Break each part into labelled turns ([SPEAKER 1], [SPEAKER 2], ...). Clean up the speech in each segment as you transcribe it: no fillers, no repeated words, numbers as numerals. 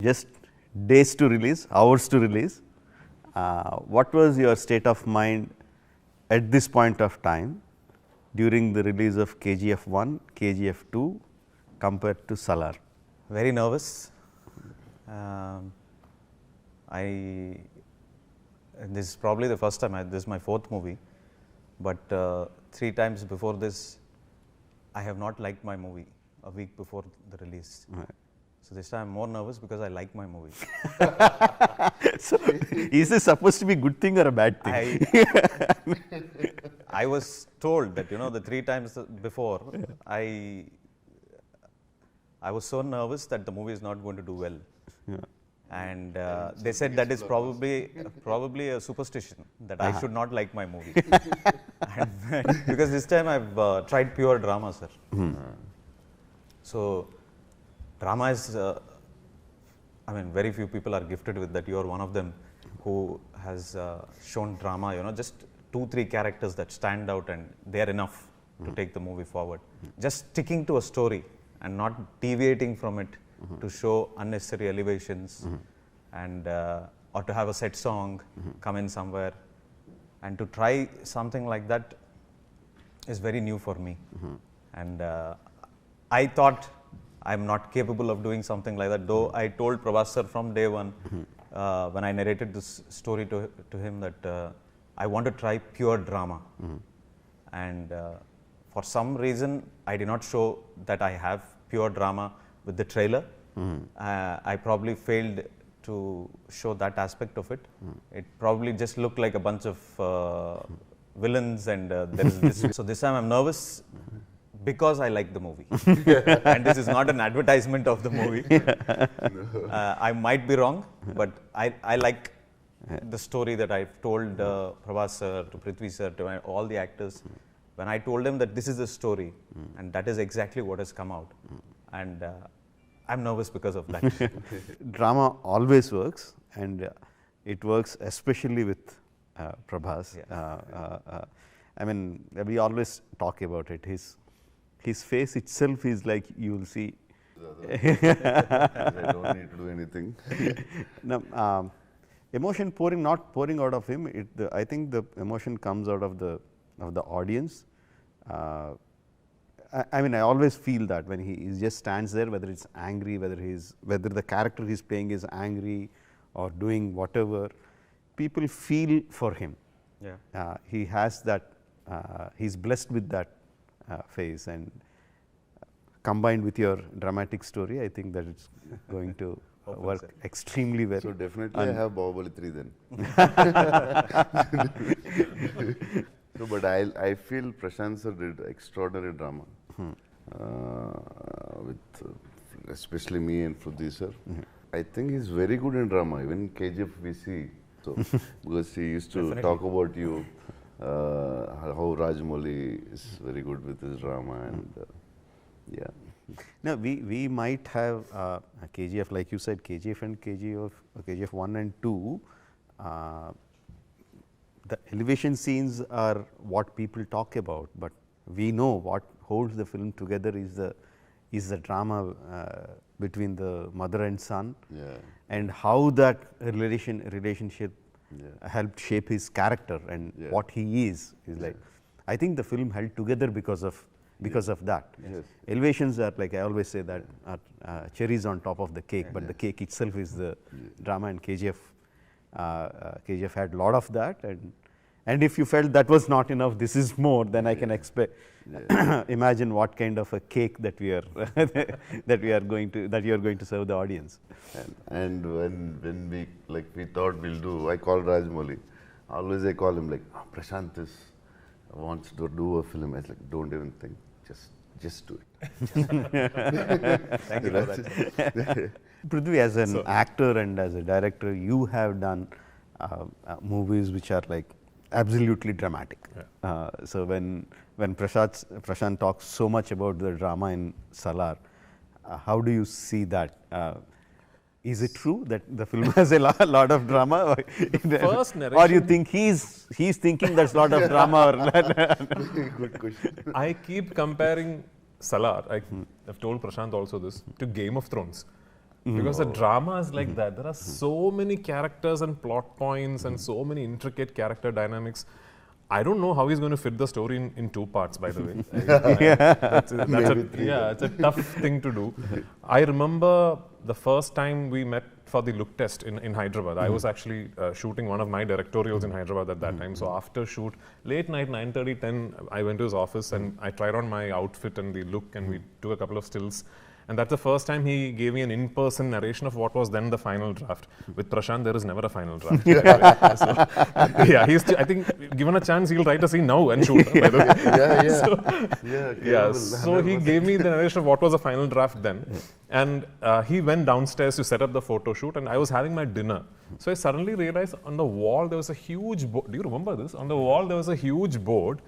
[SPEAKER 1] Just days to release, hours to release. What was your state of mind at this point of time during the release of KGF 1, KGF 2 compared to Salaar?
[SPEAKER 2] Very nervous. This is probably the first time, this is my fourth movie, but 3 times before this, I have not liked my movie a week before the release.
[SPEAKER 1] Right.
[SPEAKER 2] So this time I'm more nervous because I like my movie.
[SPEAKER 1] So, is this supposed to be a good thing or a bad thing?
[SPEAKER 2] I was told that, the 3 times before, I was so nervous that the movie is not going to do well.
[SPEAKER 1] Yeah.
[SPEAKER 2] And they said that is probably a superstition, that I should not like my movie. Because this time I've tried pure drama, sir. So drama is, very few people are gifted with that. You are one of them who has shown drama, just 2-3 characters that stand out and they are enough to take the movie forward. Just sticking to a story and not deviating from it to show unnecessary elevations and or to have a set song come in somewhere, and to try something like that is very new for me. And I thought I'm not capable of doing something like that, though I told Prabhas sir from day one when I narrated this story to him that I want to try pure drama. And for some reason I did not show that I have pure drama with the trailer. I probably failed to show that aspect of it. It probably just looked like a bunch of villains, and there is this. So this time I'm nervous because I like the movie. And this is not an advertisement of the movie. I might be wrong, but I like the story that I've told Prabhas sir, to Prithviraj sir, to all the actors. When I told them that this is the story, and that is exactly what has come out. And I'm nervous because of that.
[SPEAKER 1] Drama always works, and it works especially with Prabhas. Yeah. We always talk about it. His face itself is like, you will see.
[SPEAKER 3] I don't need to do anything.
[SPEAKER 1] Now, emotion not pouring out of him. I think the emotion comes out of the audience. I always feel that when he just stands there, whether it's angry, whether the character he's playing is angry or doing whatever, people feel for him.
[SPEAKER 2] Yeah.
[SPEAKER 1] He has that. He's blessed with that face, and combined with your dramatic story, I think that it's going to work extremely well.
[SPEAKER 3] So definitely I have Bahubali 3 then. No, but I feel Prashanth sir did extraordinary drama with especially me and Prithviraj sir. I think he's very good in drama. Even KGF we see, so because he used to talk about you, how Rajamouli is very good with his drama, and yeah.
[SPEAKER 1] Now we might have KGF, like you said, KGF and KGF 1 and 2. The elevation scenes are what people talk about, but we know what holds the film together is the drama between the mother and son, and how that relationship helped shape his character and what he is like. I think the film held together because of that.
[SPEAKER 3] Yes.
[SPEAKER 1] Elevations are, like I always say, that are cherries on top of the cake, but the cake itself is the drama, and KGF had a lot of that, and if you felt that was not enough, this is more, then I can expect imagine what kind of a cake that we are that you are going to serve the audience.
[SPEAKER 3] And when we thought we'll do, I called Rajamouli. Always I call him like, Prashanth wants to do a film. I was like, don't even think, just do it.
[SPEAKER 2] Thank you for that.
[SPEAKER 1] Prithvi, as an actor and as a director, you have done movies which are like absolutely dramatic. So when Prashanth talks so much about the drama in Salaar, how do you see that? Is it true that the film has a lot of drama, or you think he's thinking that's a lot of drama?
[SPEAKER 3] Good question.
[SPEAKER 4] I keep comparing Salaar. I've told Prashanth also this to Game of Thrones. Because the drama is like that. There are so many characters and plot points and so many intricate character dynamics. I don't know how he's going to fit the story in 2 parts, by the way. It's a tough thing to do. I remember the first time we met for the look test in Hyderabad. I was actually shooting one of my directorials in Hyderabad at that time. So after shoot, late night, 9:30, 10, I went to his office and I tried on my outfit and the look, and we took a couple of stills. And that's the first time he gave me an in-person narration of what was then the final draft. With Prashanth, there is never a final draft. I think given a chance, he'll write a scene now and shoot. By the way. So he gave me the narration of what was the final draft then. And he went downstairs to set up the photo shoot, and I was having my dinner. So I suddenly realized on the wall there was a huge board. Do you remember this? On the wall there was a huge board,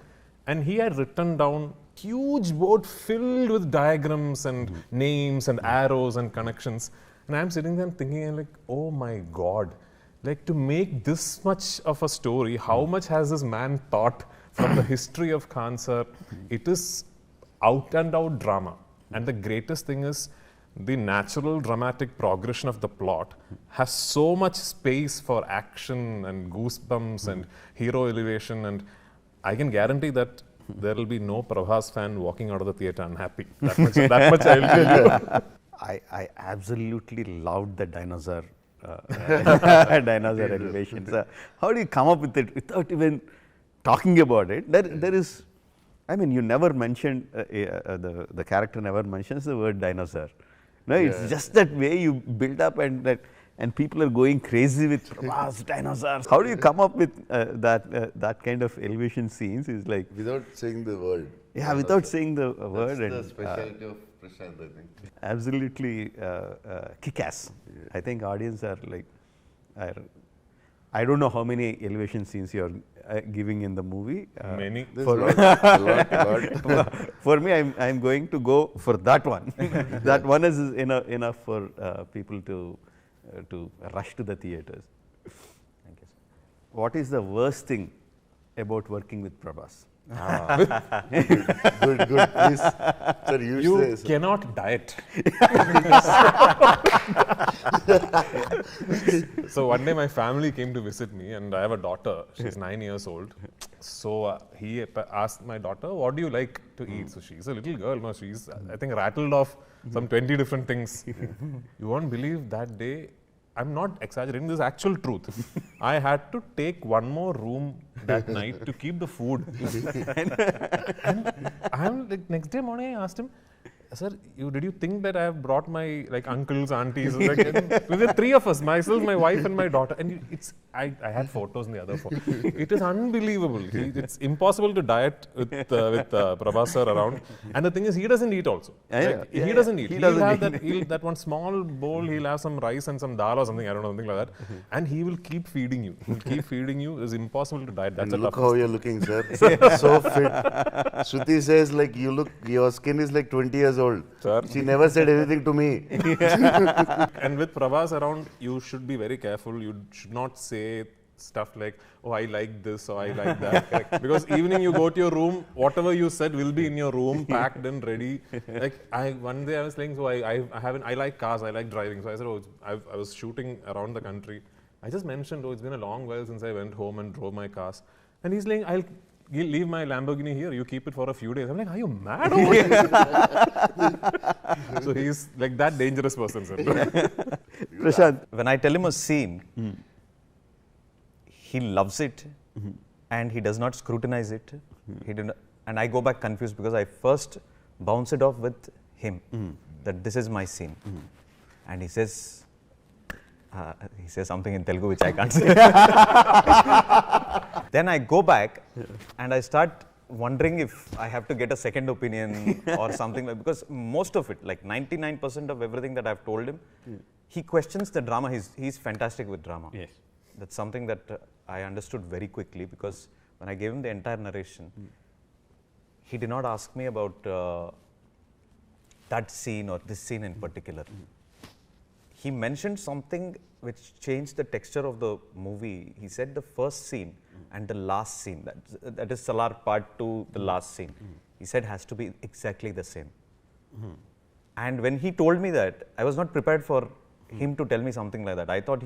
[SPEAKER 4] and he had written down huge board filled with diagrams and names and arrows and connections. And I'm sitting there thinking, I'm like, oh my God, like to make this much of a story, how much has this man thought from the history of Khansar? It is out and out drama. And the greatest thing is the natural dramatic progression of the plot has so much space for action and goosebumps and hero elevation. And I can guarantee that there will be no Prabhas fan walking out of the theatre unhappy. That much I'll tell you.
[SPEAKER 1] I absolutely loved the dinosaur elevations. How do you come up with it without even talking about it? There is, I mean, you never mentioned, the character never mentions the word dinosaur. No, it's just that way you build up, and people are going crazy with Prabhas, dinosaurs. How do you come up with that kind of elevation scenes? Is like
[SPEAKER 3] without saying the word.
[SPEAKER 1] Yeah, without saying the word.
[SPEAKER 3] That's the specialty of Prashanth, I think.
[SPEAKER 1] Absolutely kick-ass. Yeah. I think audience are like, I don't know how many elevation scenes you are giving in the movie.
[SPEAKER 4] Many.
[SPEAKER 1] For,
[SPEAKER 3] a lot.
[SPEAKER 1] For me, I'm going to go for that one. That one is enough for people to rush to the theatres. Thank you, sir. What is the worst thing about working with Prabhas?
[SPEAKER 3] Good. Please, sir,
[SPEAKER 4] you
[SPEAKER 3] say, sir.
[SPEAKER 4] Cannot diet. So one day my family came to visit me, and I have a daughter. She's 9 years old. So he asked my daughter, "What do you like to eat?" So she's a little girl. No, she's I think rattled off some 20 different things. You won't believe that day. I'm not exaggerating, this is actual truth. I had to take one more room that night to keep the food. and I'm like, next day morning I asked him, "Sir, did you think that I have brought my uncles, aunties?" There were 3 of us, myself, my wife and my daughter. And I had photos in the other phone. It is unbelievable. It's impossible to diet with Prabhas sir around. And the thing is, he doesn't eat also. He doesn't eat. He'll have that one small bowl, he'll have some rice and some dal or something, I don't know, something like that. And he will keep feeding you. He'll keep feeding you. It's impossible to diet. That's
[SPEAKER 3] look how you're looking, sir. So fit. Shruti says your skin is like 20 years old. Sir. She never said anything to me.
[SPEAKER 4] And with Prabhas around, you should be very careful. You should not say stuff like, "Oh, I like this," or "I like that." Because evening you go to your room, whatever you said will be in your room, packed and ready. One day I was saying, "So I like cars, I like driving." So I said, "Oh, I was shooting around the country." I just mentioned, "Oh, it's been a long while since I went home and drove my cars." And he's like, "I'll leave my Lamborghini here, you keep it for a few days." I'm like, "Are you mad?" So he's like that dangerous person, sir.
[SPEAKER 1] Prashanth.
[SPEAKER 2] When I tell him a scene, he loves it, and he does not scrutinize it. And I go back confused because I first bounce it off with him, that this is my scene. And he says something in Telugu which I can't say. Then I go back and I start wondering if I have to get a second opinion or something, because most of it, like 99% of everything that I've told him, he questions the drama. He's fantastic with drama.
[SPEAKER 1] Yes.
[SPEAKER 2] That's something that I understood very quickly, because when I gave him the entire narration, he did not ask me about that scene or this scene in particular. He mentioned something which changed the texture of the movie. He said the first scene and the last scene, that is Salaar part 2, the last scene, he said has to be exactly the same. And when he told me that, I was not prepared for him to tell me something like that. I thought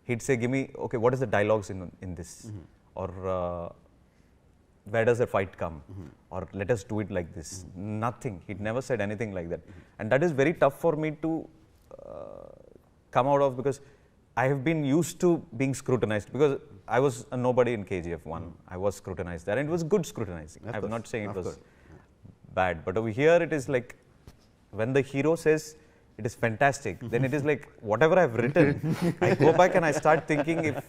[SPEAKER 2] he'd say, give me, okay, what is the dialogues in this? Or where does the fight come? Or let us do it like this. Nothing. He'd never said anything like that. And that is very tough for me to come out of, because I have been used to being scrutinized, because I was a nobody in KGF 1. I was scrutinized there, and it was good scrutinizing. I'm not saying it was bad, but over here it is like, when the hero says it is fantastic, then it is like, whatever I've written, I go back and I start thinking if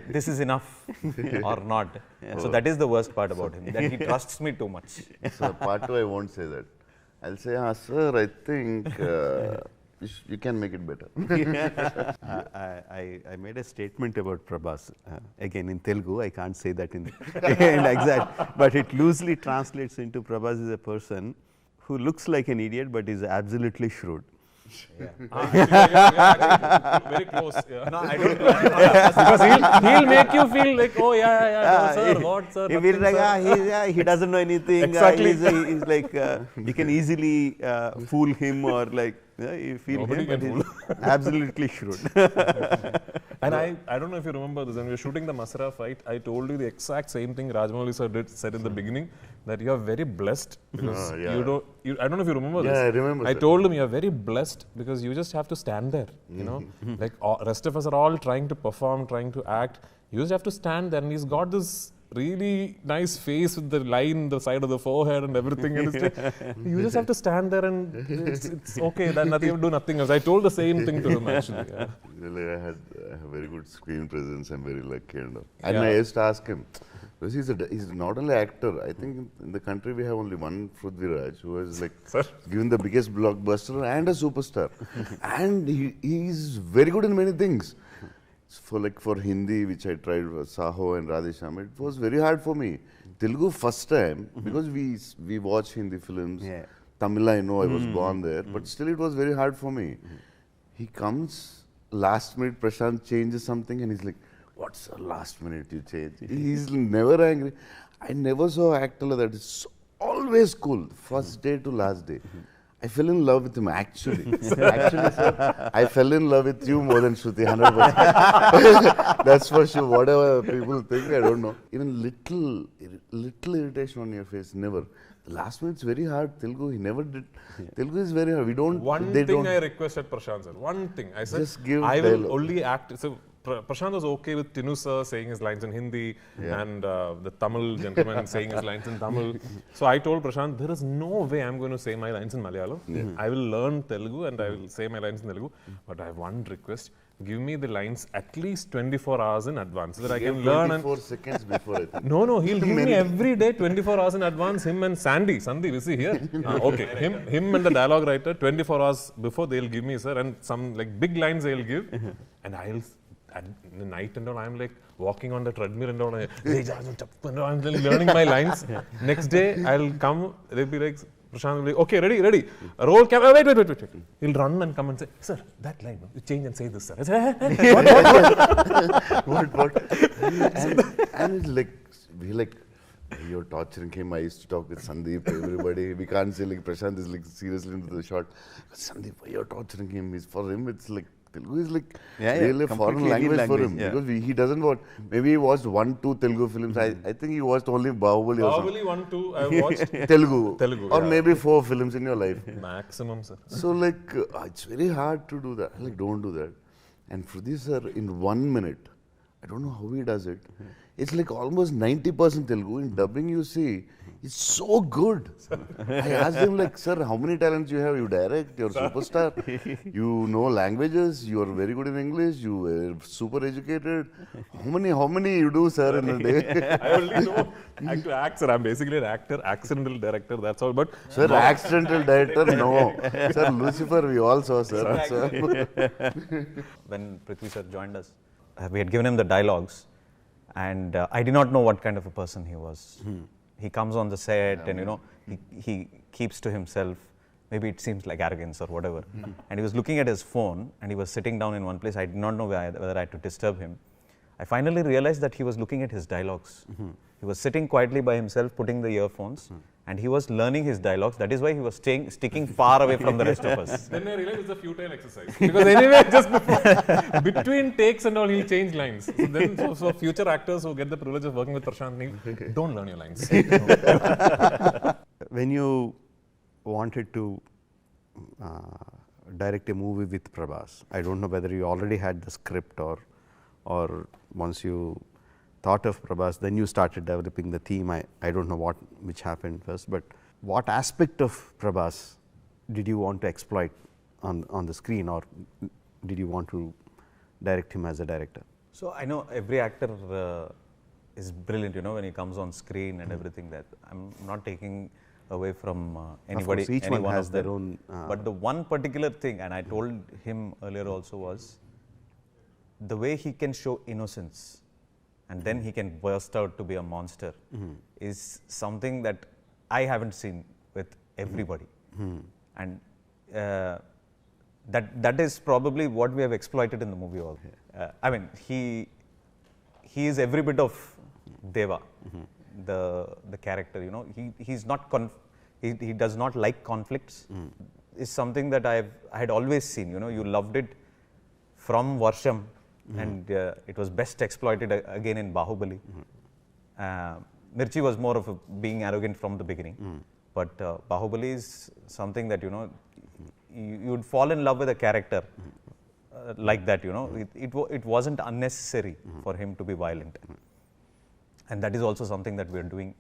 [SPEAKER 2] this is enough or not. So that is the worst part about him, that he trusts me too much.
[SPEAKER 3] So part 2, I won't say that. I'll say, sir, I think you can make it better.
[SPEAKER 1] I made a statement about Prabhas. Again, in Telugu, I can't say that in exact, but it loosely translates into Prabhas is a person who looks like an idiot but is absolutely shrewd.
[SPEAKER 4] Very close. Yeah.
[SPEAKER 2] No, I don't.
[SPEAKER 4] Because he'll make you feel like, oh no, sir, what, sir?
[SPEAKER 1] He feels like, he doesn't know anything.
[SPEAKER 4] Exactly.
[SPEAKER 1] He's like, you can easily fool him, or like, you feel
[SPEAKER 4] Nobody
[SPEAKER 1] him, but
[SPEAKER 4] can
[SPEAKER 1] he's absolutely shrewd.
[SPEAKER 4] And I don't know if you remember this, when we were shooting the Masra fight, I told you the exact same thing Rajamouli sir said in the beginning, that you are very blessed because I don't know if you remember this.
[SPEAKER 3] Yeah, I remember.
[SPEAKER 4] I told him you are very blessed because you just have to stand there, you know. Like rest of us are all trying to perform, trying to act. You just have to stand there, and he's got this really nice face with the line, the side of the forehead and everything. And it's like, you just have to stand there and it's okay, that nothing, you have to do nothing else. I told the same thing to him actually. Yeah.
[SPEAKER 3] Really, I have very good screen presence. I'm very lucky. And I used to ask him, because he's not only actor. I think in the country we have only one Prithviraj who has like given the biggest blockbuster and a superstar. And he's very good in many things. For Hindi, which I tried, Saho and Radhesham, it was very hard for me. Telugu first time, because we watch Hindi films.
[SPEAKER 1] Yeah.
[SPEAKER 3] Tamil, I know I was born there, but still it was very hard for me. He comes, last minute Prashanth changes something and he's like, what's the last minute you change? He's never angry. I never saw an actor like that. It's always cool, first day to last day. I fell in love with him actually. Actually, sir, I fell in love with you more than Shruti, 100%. That's for sure. Whatever people think, I don't know. Even little irritation on your face, never. The last minute's very hard. Telugu, he never did. Telugu is very hard. We don't.
[SPEAKER 4] One thing I requested Prashanth sir. One thing I said.
[SPEAKER 3] Just give
[SPEAKER 4] I will
[SPEAKER 3] dialogue.
[SPEAKER 4] only act. So Prashanth was okay with Tinu sir saying his lines in Hindi and the Tamil gentleman saying his lines in Tamil. So I told Prashanth, there is no way I'm going to say my lines in Malayalam. I will learn Telugu and I will say my lines in Telugu. But I have one request. Give me the lines at least 24 hours in advance so that I can learn.
[SPEAKER 3] 24 seconds before, I think.
[SPEAKER 4] No, he'll give me every day 24 hours in advance. Him and Sandeep, is he here? Okay, him and the dialogue writer 24 hours before they'll give me, sir, and some like big lines they'll give, and I'll at the night and all I'm like walking on the treadmill and all. I'm learning my lines. Next day I'll come. They'll be like. Prashanth will be, okay, ready. Roll camera, wait. He'll run and come and say, sir, that line, you change and say this, sir. I say,
[SPEAKER 3] What? And it's like, you're torturing him. I used to talk with Sandeep, everybody. We can't say like Prashanth is like seriously into the shot. Sandeep, you're torturing him. For him, it's like, Telugu is like really a foreign language for him. Because he doesn't watch, maybe he watched 1-2 Telugu films. I think he watched only Bahubali or something.
[SPEAKER 4] Bahubali 1-2, I watched.
[SPEAKER 3] Telugu. Or maybe 4 films in your life.
[SPEAKER 4] Maximum, sir.
[SPEAKER 3] So like, it's very hard to do that. Like, don't do that. And for this, sir, in 1 minute, I don't know how he does it. It's like almost 90% Telugu. In dubbing, you see, it's so good. I asked him like, sir, how many talents you have? You direct, you're superstar, you know languages, you are very good in English, you are super educated. How many you do, sir, in a day?
[SPEAKER 4] I only know to act, sir. I'm basically an actor, accidental director, that's all. But
[SPEAKER 3] sir, accidental director, no. Sir, Lucifer, we all saw, sir.
[SPEAKER 2] When Prithvi sir joined us, we had given him the dialogues, and I did not know what kind of a person he was. He comes on the set and he keeps to himself. Maybe it seems like arrogance or whatever. And he was looking at his phone and he was sitting down in one place. I did not know whether I had to disturb him. I finally realized that he was looking at his dialogues. He was sitting quietly by himself, putting the earphones, and he was learning his dialogues. That is why he was sticking far away from the rest of us.
[SPEAKER 4] Then I realized it's a futile exercise. Because anyway, just between takes and all, he'll change lines. So then, so future actors who get the privilege of working with Prashanth Neel, don't learn your lines.
[SPEAKER 1] When you wanted to direct a movie with Prabhas, I don't know whether you already had the script or once you thought of Prabhas, then you started developing the theme. I don't know which happened first, but what aspect of Prabhas did you want to exploit on the screen, or did you want to direct him as a director?
[SPEAKER 2] So I know every actor is brilliant, you know, when he comes on screen and everything. That I'm not taking away from anybody.
[SPEAKER 1] Of course, each one has their own.
[SPEAKER 2] But the one particular thing, and I told him earlier also, was the way he can show innocence and then he can burst out to be a monster is something that I haven't seen with everybody. And that is probably what we have exploited in the movie also. I mean, he is every bit of Deva, the character, you know. He's not he does not like conflicts. Is something that I had always seen, you know. You loved it from Varsham, and it was best exploited again in Bahubali. Mirchi was more of being arrogant from the beginning, but Bahubali is something that, you know, you would fall in love with a character like that, you know. It wasn't unnecessary for him to be violent, and that is also something that we are doing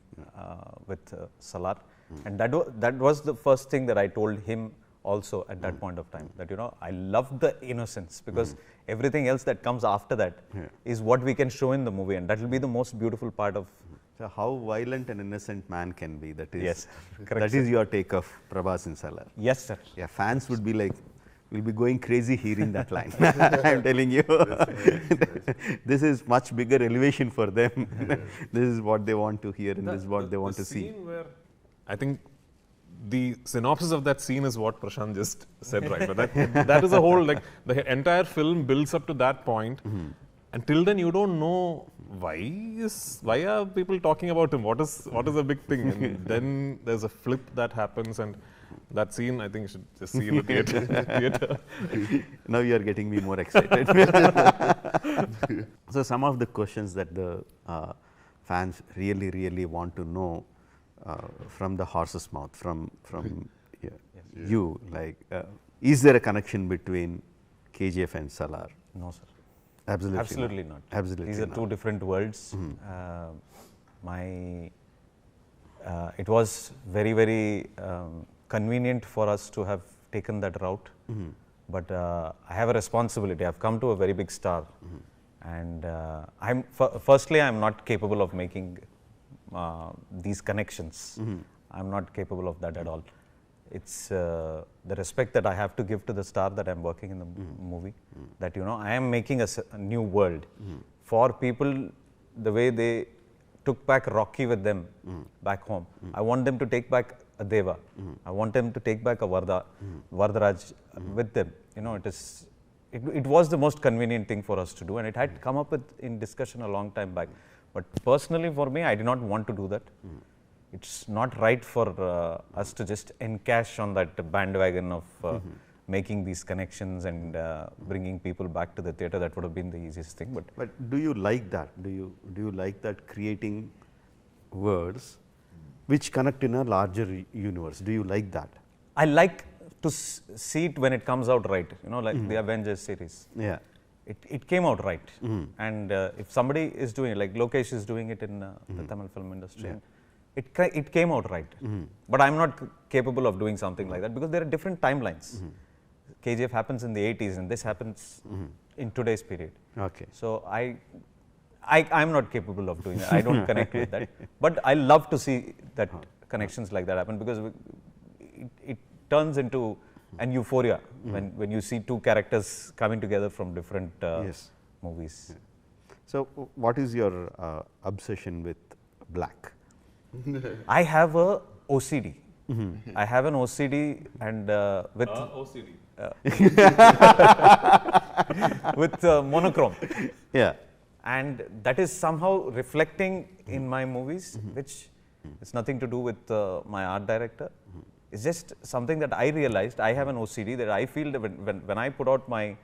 [SPEAKER 2] with Salaar, and that was the first thing that I told him also at that point of time, that, you know, I love the innocence, because everything else that comes after that is what we can show in the movie, and that will be the most beautiful part of.
[SPEAKER 1] So how violent an innocent man can be, that is,
[SPEAKER 2] yes, correct,
[SPEAKER 1] that is your take of Prabhas in Salaar.
[SPEAKER 2] Yes, sir.
[SPEAKER 1] Yeah, fans would be like, will be going crazy hearing that line. I'm telling you, this is much bigger elevation for them. This is what they want to hear, and this is what they want to see.
[SPEAKER 4] Scene where I think the synopsis of that scene is what Prashant just said, right? But that is a whole, like, the entire film builds up to that point. Until then, you don't know why are people talking about him? What is a big thing? And then there's a flip that happens, and that scene, I think you should just see in the theater.
[SPEAKER 1] Now you are getting me more excited. So some of the questions that the fans really want to know from the horse's mouth, from you, like, is there a connection between KGF and Salaar?
[SPEAKER 2] No, sir.
[SPEAKER 1] Absolutely
[SPEAKER 2] not.
[SPEAKER 1] Absolutely
[SPEAKER 2] These are
[SPEAKER 1] not.
[SPEAKER 2] two different worlds. It was very convenient for us to have taken that route, but I have a responsibility. I've come to a very big star, and firstly, I'm not capable of making these connections. I'm not capable of that at all. It's the respect that I have to give to the star that I'm working in the movie, that, you know, I am making a new world for people. The way they took back Rocky with them back home, I want them to take back a Deva. I want them to take back a Vardharaj with them. You know, it was the most convenient thing for us to do, and it had come up in discussion a long time back. But personally, for me, I did not want to do that. It's not right for us to just encash on that bandwagon of making these connections and bringing people back to the theatre. That would have been the easiest thing.
[SPEAKER 1] But do you like that? Do you like that, creating words which connect in a larger universe? Do you like that?
[SPEAKER 2] I like to see it when it comes out right. You know, like the Avengers series.
[SPEAKER 1] Yeah.
[SPEAKER 2] It came out right. And if somebody is doing it, like Lokesh is doing it in the Tamil film industry, it came out right. But I'm not capable of doing something like that, because there are different timelines. KGF happens in the 80s, and this happens in today's period.
[SPEAKER 1] Okay.
[SPEAKER 2] So I'm not capable of doing that. I don't connect with that. But I love to see that connections like that happen, because it turns into an euphoria when you see two characters coming together from different movies.
[SPEAKER 1] So what is your obsession with black?
[SPEAKER 2] I have a OCD. I have an OCD, and with
[SPEAKER 4] OCD.
[SPEAKER 2] with monochrome.
[SPEAKER 1] Yeah.
[SPEAKER 2] and that is somehow reflecting in my movies, which it's nothing to do with my art director. It's just something that I realized. I have an OCD that I feel that when I put out my,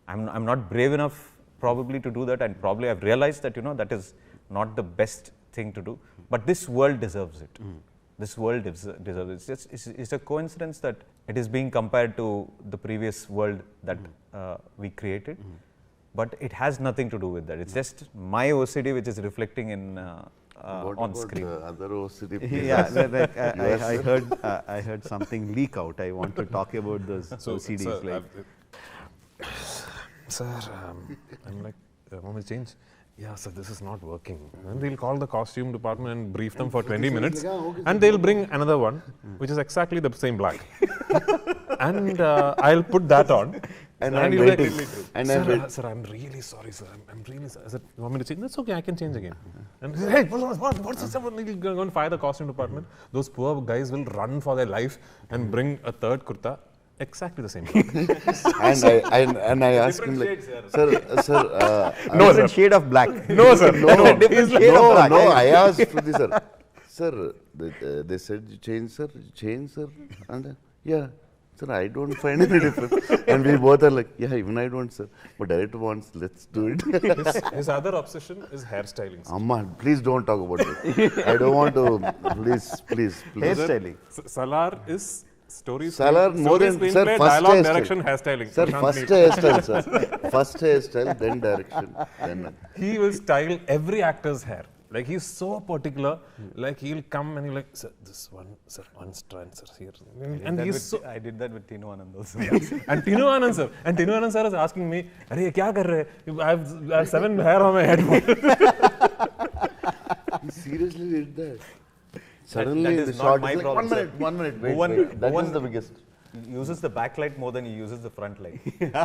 [SPEAKER 2] I'm not brave enough probably to do that, and probably I've realized that that is not the best thing to do. But this world deserves it. This world deserves it. It's a coincidence that it is being compared to the previous world that we created. But it has nothing to do with that. It's just my OCD which is reflecting in on screen.
[SPEAKER 3] The other OCD
[SPEAKER 1] I heard something leak out. I want to talk about those OCDs.
[SPEAKER 4] Sir, sir, I'm like, want me to change? Yeah, sir, this is not working. And they'll call the costume department and brief them for 20 minutes, and they'll bring another one, which is exactly the same black. And I'll put that on.
[SPEAKER 3] And I'm waiting.
[SPEAKER 4] Sir, I'm really sorry, sir. I'm really sorry. I said, you want me to change? That's okay, I can change again. And he said, hey, what's this? He'll go and fire the costume department. Those poor guys will run for their life and bring a third kurta. Exactly the same.
[SPEAKER 3] and I asked him like, sir,
[SPEAKER 1] no different shade of black.
[SPEAKER 4] No, sir.
[SPEAKER 3] No. I asked for this, sir. Sir, they said you change, sir. And yeah, sir, I don't find any difference. And we both are like, yeah, even I don't, sir. But director wants, let's do it.
[SPEAKER 4] His other obsession is hairstyling.
[SPEAKER 3] Amma, please don't talk about it. I don't want to. Please.
[SPEAKER 1] Hairstyling.
[SPEAKER 4] Salaar is.
[SPEAKER 3] Salaar more than sir, first
[SPEAKER 4] dialogue, direction, hairstyling.
[SPEAKER 3] Sir, first hairstyle, sir. First hairstyle, then direction. Then
[SPEAKER 4] he will style every actor's hair. Like he's so particular. Like he'll come and he'll like, sir, this one, sir, one strand, sir, here. And he's so.
[SPEAKER 2] I did that with Tinu Anand also.
[SPEAKER 4] And Tinu Anand sir is asking me, "Arey, kya kar rahe? I have 7 hair on my head."
[SPEAKER 3] He seriously did that. Suddenly
[SPEAKER 2] that
[SPEAKER 3] the
[SPEAKER 2] is
[SPEAKER 3] shot
[SPEAKER 2] not my
[SPEAKER 3] is like,
[SPEAKER 2] problem,
[SPEAKER 3] one minute, wait. That is the biggest.
[SPEAKER 2] Uses the backlight more than he uses the front light.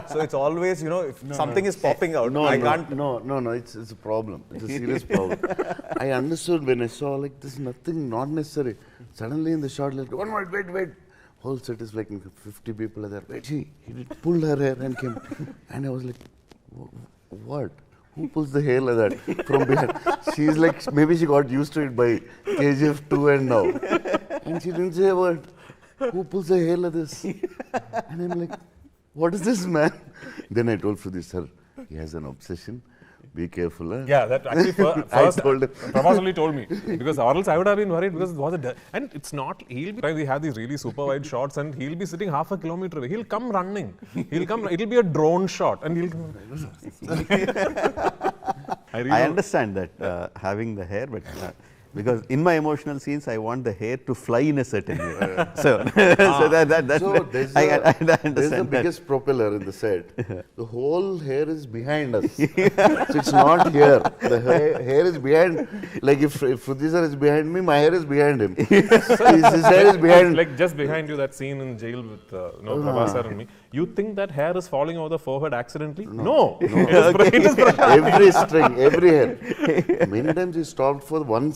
[SPEAKER 2] So it's always, if something is popping out, I can't.
[SPEAKER 3] No, it's a problem. It's a serious problem. I understood when I saw like this, nothing, not necessary. Suddenly in the shot, like, one minute, wait. Whole set is like 50 people are there. Wait, he pulled her hair and came. And I was like, what? Who pulls the hair like that from behind? She's like, maybe she got used to it by KGF 2 and now. And she didn't say a word. Who pulls the hair like this? And I'm like, what is this, man? Then I told Fridhi, sir, he has an obsession. Be careful. Huh?
[SPEAKER 4] Yeah, that actually first Prabhas only told me. Because or else I would have been worried because it was and it's not, we have these really super wide shots and he'll be sitting half a kilometer away. He'll come running. It'll be a drone shot and he'll come.
[SPEAKER 1] I understand that having the hair, but because in my emotional scenes, I want the hair to fly in a certain way. So
[SPEAKER 3] there's the biggest propeller in the set. The whole hair is behind us. So it's not here. The hair is behind. Like if Fridhi sir is behind me, my hair is behind him. His hair is behind.
[SPEAKER 4] Like just behind you, that scene in jail with Prabhas sir and me. You think that hair is falling over the forehead accidentally? No. It is
[SPEAKER 3] every string, every hair. Many times he stopped for one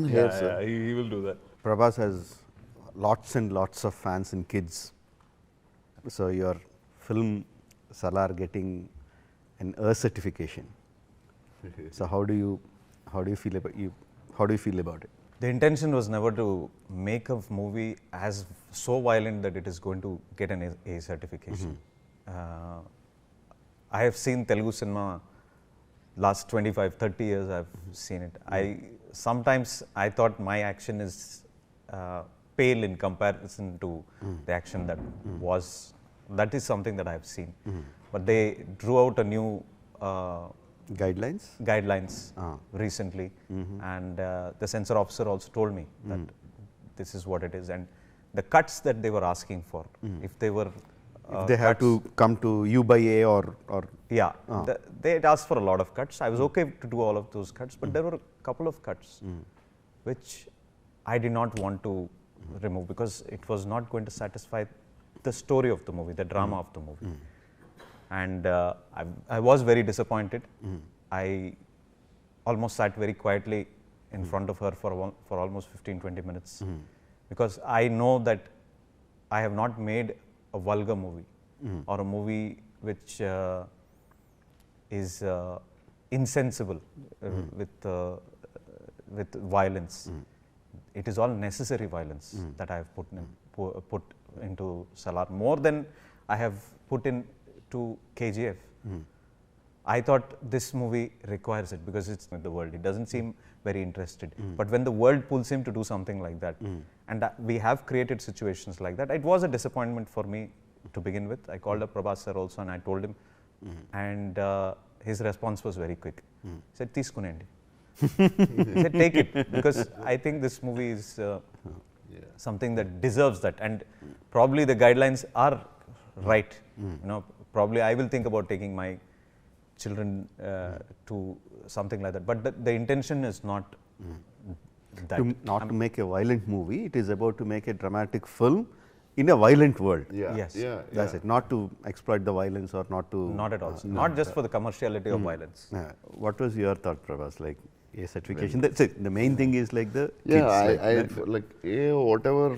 [SPEAKER 3] hair, sir.
[SPEAKER 4] Yeah, he will do that.
[SPEAKER 1] Prabhas has lots and lots of fans and kids. So your film Salaar getting an certification. So how do you feel about it?
[SPEAKER 2] The intention was never to make a movie as so violent that it is going to get an A certification. I have seen Telugu cinema last 25, 30 years. I've seen it. Sometimes I thought my action is pale in comparison to the action that was. That is something that I've seen. But they drew out a new guidelines recently, and the censor officer also told me that this is what it is, and the cuts that they were asking for, if they were
[SPEAKER 1] if they have to come to you by A or
[SPEAKER 2] yeah, they had asked for a lot of cuts. I was okay to do all of those cuts, but there were a couple of cuts which I did not want to remove because it was not going to satisfy the story of the movie, the drama of the movie. And I was very disappointed. I almost sat very quietly in front of her for almost 15-20 minutes because I know that I have not made a vulgar movie or a movie which is insensible with violence. It is all necessary violence that I have put into Salaar, more than I have put into KGF. I thought this movie requires it because it's with the world. It doesn't seem very interested. But when the world pulls him to do something like that, and we have created situations like that, it was a disappointment for me to begin with. I called up Prabhas sir also and I told him, and his response was very quick. He said, "Teeskunendi." He said, "Take it," because I think this movie is something that deserves that, and probably the guidelines are right. You know, probably I will think about taking my children to something like that, but the intention is not that.
[SPEAKER 1] To make a violent movie, it is about to make a dramatic film in a violent world.
[SPEAKER 2] Yes.
[SPEAKER 1] That's it. Not to exploit the violence or not to.
[SPEAKER 2] Not at all. Not just for the commerciality of violence.
[SPEAKER 1] What was your thought, Prabhas? Like a certification. That's it. The main thing is like the
[SPEAKER 3] kids. Whatever.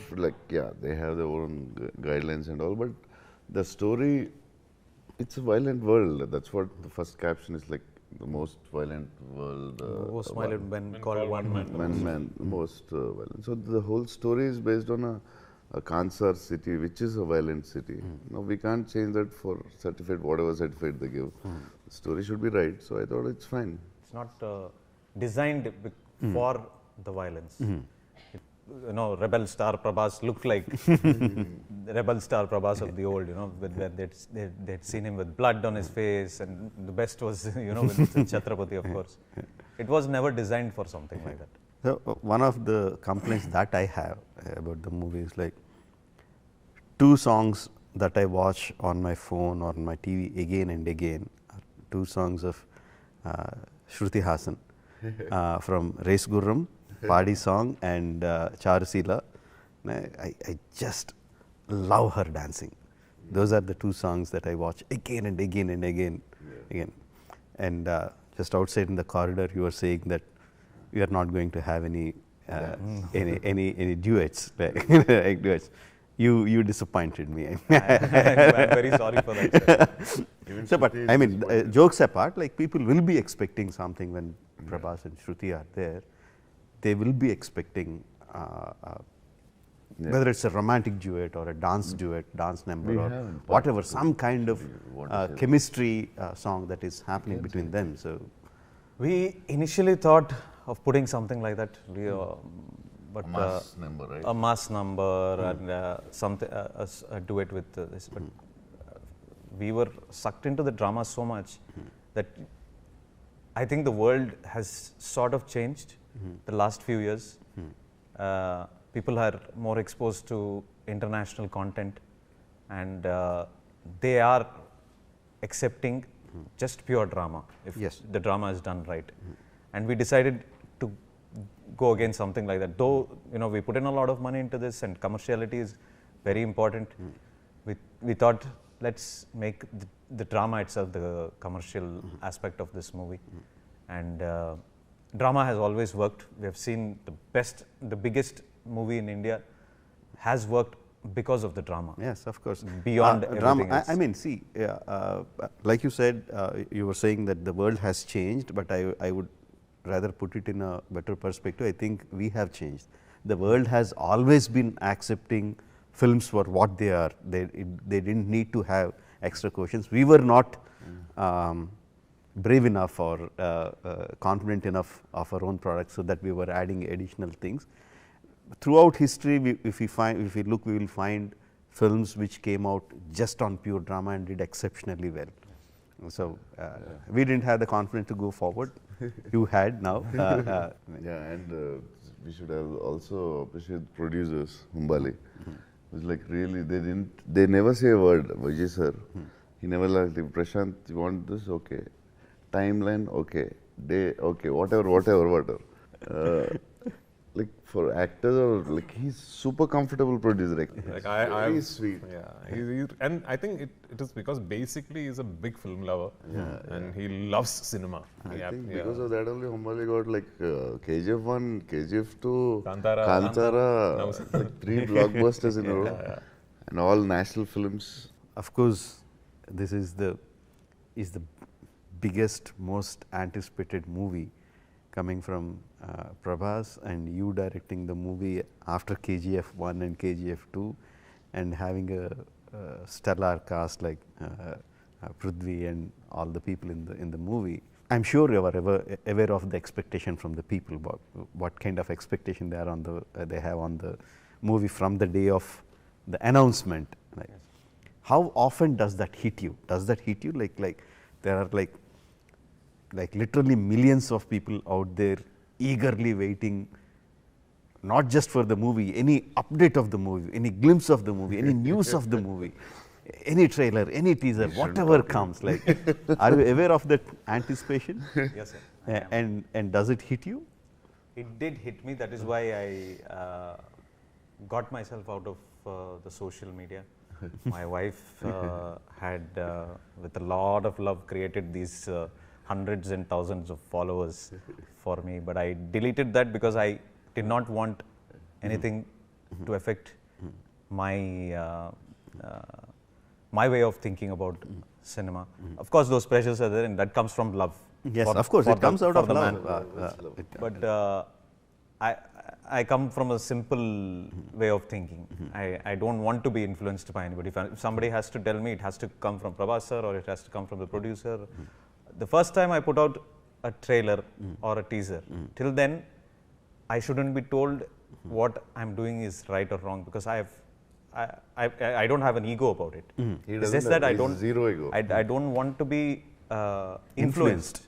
[SPEAKER 3] They have their own guidelines and all, but the story. It's a violent world. That's what the first caption is like. The most violent world.
[SPEAKER 2] Most violent men called one man.
[SPEAKER 3] Most violent. So the whole story is based on a Kansar city, which is a violent city. No, we can't change that for certificate, whatever certificate they give. The story should be right. So I thought it's fine.
[SPEAKER 2] It's not designed for the violence. You know, rebel star Prabhas looked like the rebel star Prabhas of the old, you know, where they'd seen him with blood on his face, and the best was, you know, with Chhatrapati, of course. It was never designed for something like that.
[SPEAKER 1] So, one of the complaints that I have about the movie is like 2 songs that I watch on my phone or on my TV again and again are 2 songs of Shruti Hassan from Race Gurram, Padi song, and Charusila. I just love her dancing. Those are the 2 songs that I watch again and again and again. And just outside in the corridor, you were saying that we are not going to have any duets, like duets. You disappointed me. I'm
[SPEAKER 2] very sorry for that.
[SPEAKER 1] So, but I mean, jokes apart, like people will be expecting something when Prabhas and Shruti are there. They will be expecting whether it's a romantic duet or a dance duet, dance number, or whatever, some kind of chemistry song that is happening between them. So,
[SPEAKER 2] we initially thought of putting something like that, but
[SPEAKER 3] a mass number, right?
[SPEAKER 2] A mass number and something a duet with this. But we were sucked into the drama so much that I think the world has sort of changed the last few years. People are more exposed to international content, and they are accepting just pure drama if the drama is done right. And we decided to go against something like that. Though, you know, we put in a lot of money into this and commerciality is very important, we thought let's make the drama itself the commercial aspect of this movie. And drama has always worked. We have seen the biggest movie in India has worked because of the drama.
[SPEAKER 1] Yes, of course.
[SPEAKER 2] Beyond everything else.
[SPEAKER 1] I mean, see, like you said, you were saying that the world has changed, but I would rather put it in a better perspective. I think we have changed. The world has always been accepting films for what they are. They didn't need to have extra questions. We were not brave enough or confident enough of our own products, so that we were adding additional things. Throughout history, if we look, we will find films which came out just on pure drama and did exceptionally well. So we didn't have the confidence to go forward. You had now.
[SPEAKER 3] And we should have also appreciate producers, Humbali. It was like really, they never say a word. Vijay sir, he never like, Prashanth, you want this? Okay. Timeline? Okay. Day? Okay. Whatever. Like for actors, or like he's super comfortable producer. Like he's sweet.
[SPEAKER 4] Yeah, and I think it is because basically he's a big film lover, and he loves cinema.
[SPEAKER 3] I think because of that only Humbali got like KGF 1, KGF 2, Kantara, like 3 blockbusters in a row, and all national films.
[SPEAKER 1] Of course, this is the biggest, most anticipated movie coming from Prabhas, and you directing the movie after KGF 1 and KGF 2, and having a stellar cast like Prithvi and all the people in the movie. I'm sure you are aware of the expectation from the people, about what kind of expectation they have on the movie from the day of the announcement. Like, yes. How often does that hit you? Does that hit you like there are like literally millions of people out there eagerly waiting, not just for the movie, any update of the movie, any glimpse of the movie, any news of the movie, any trailer, any teaser, whatever comes. Like, are you aware of that anticipation?
[SPEAKER 2] Yes, sir.
[SPEAKER 1] And does it hit you?
[SPEAKER 2] It did hit me. That is why I got myself out of the social media. My wife had, with a lot of love, created these hundreds and thousands of followers for me, but I deleted that because I did not want anything to affect my my way of thinking about cinema. Of course, those pressures are there, and that comes from love.
[SPEAKER 1] Yes, of course, it comes out of love.
[SPEAKER 2] But I come from a simple way of thinking. I don't want to be influenced by anybody. If somebody has to tell me, it has to come from Prabhas sir, or it has to come from the producer. The first time I put out a trailer or a teaser, till then I shouldn't be told what I'm doing is right or wrong, because I don't have an ego about it. It's just that I don't
[SPEAKER 3] zero ego.
[SPEAKER 2] I don't want to be influenced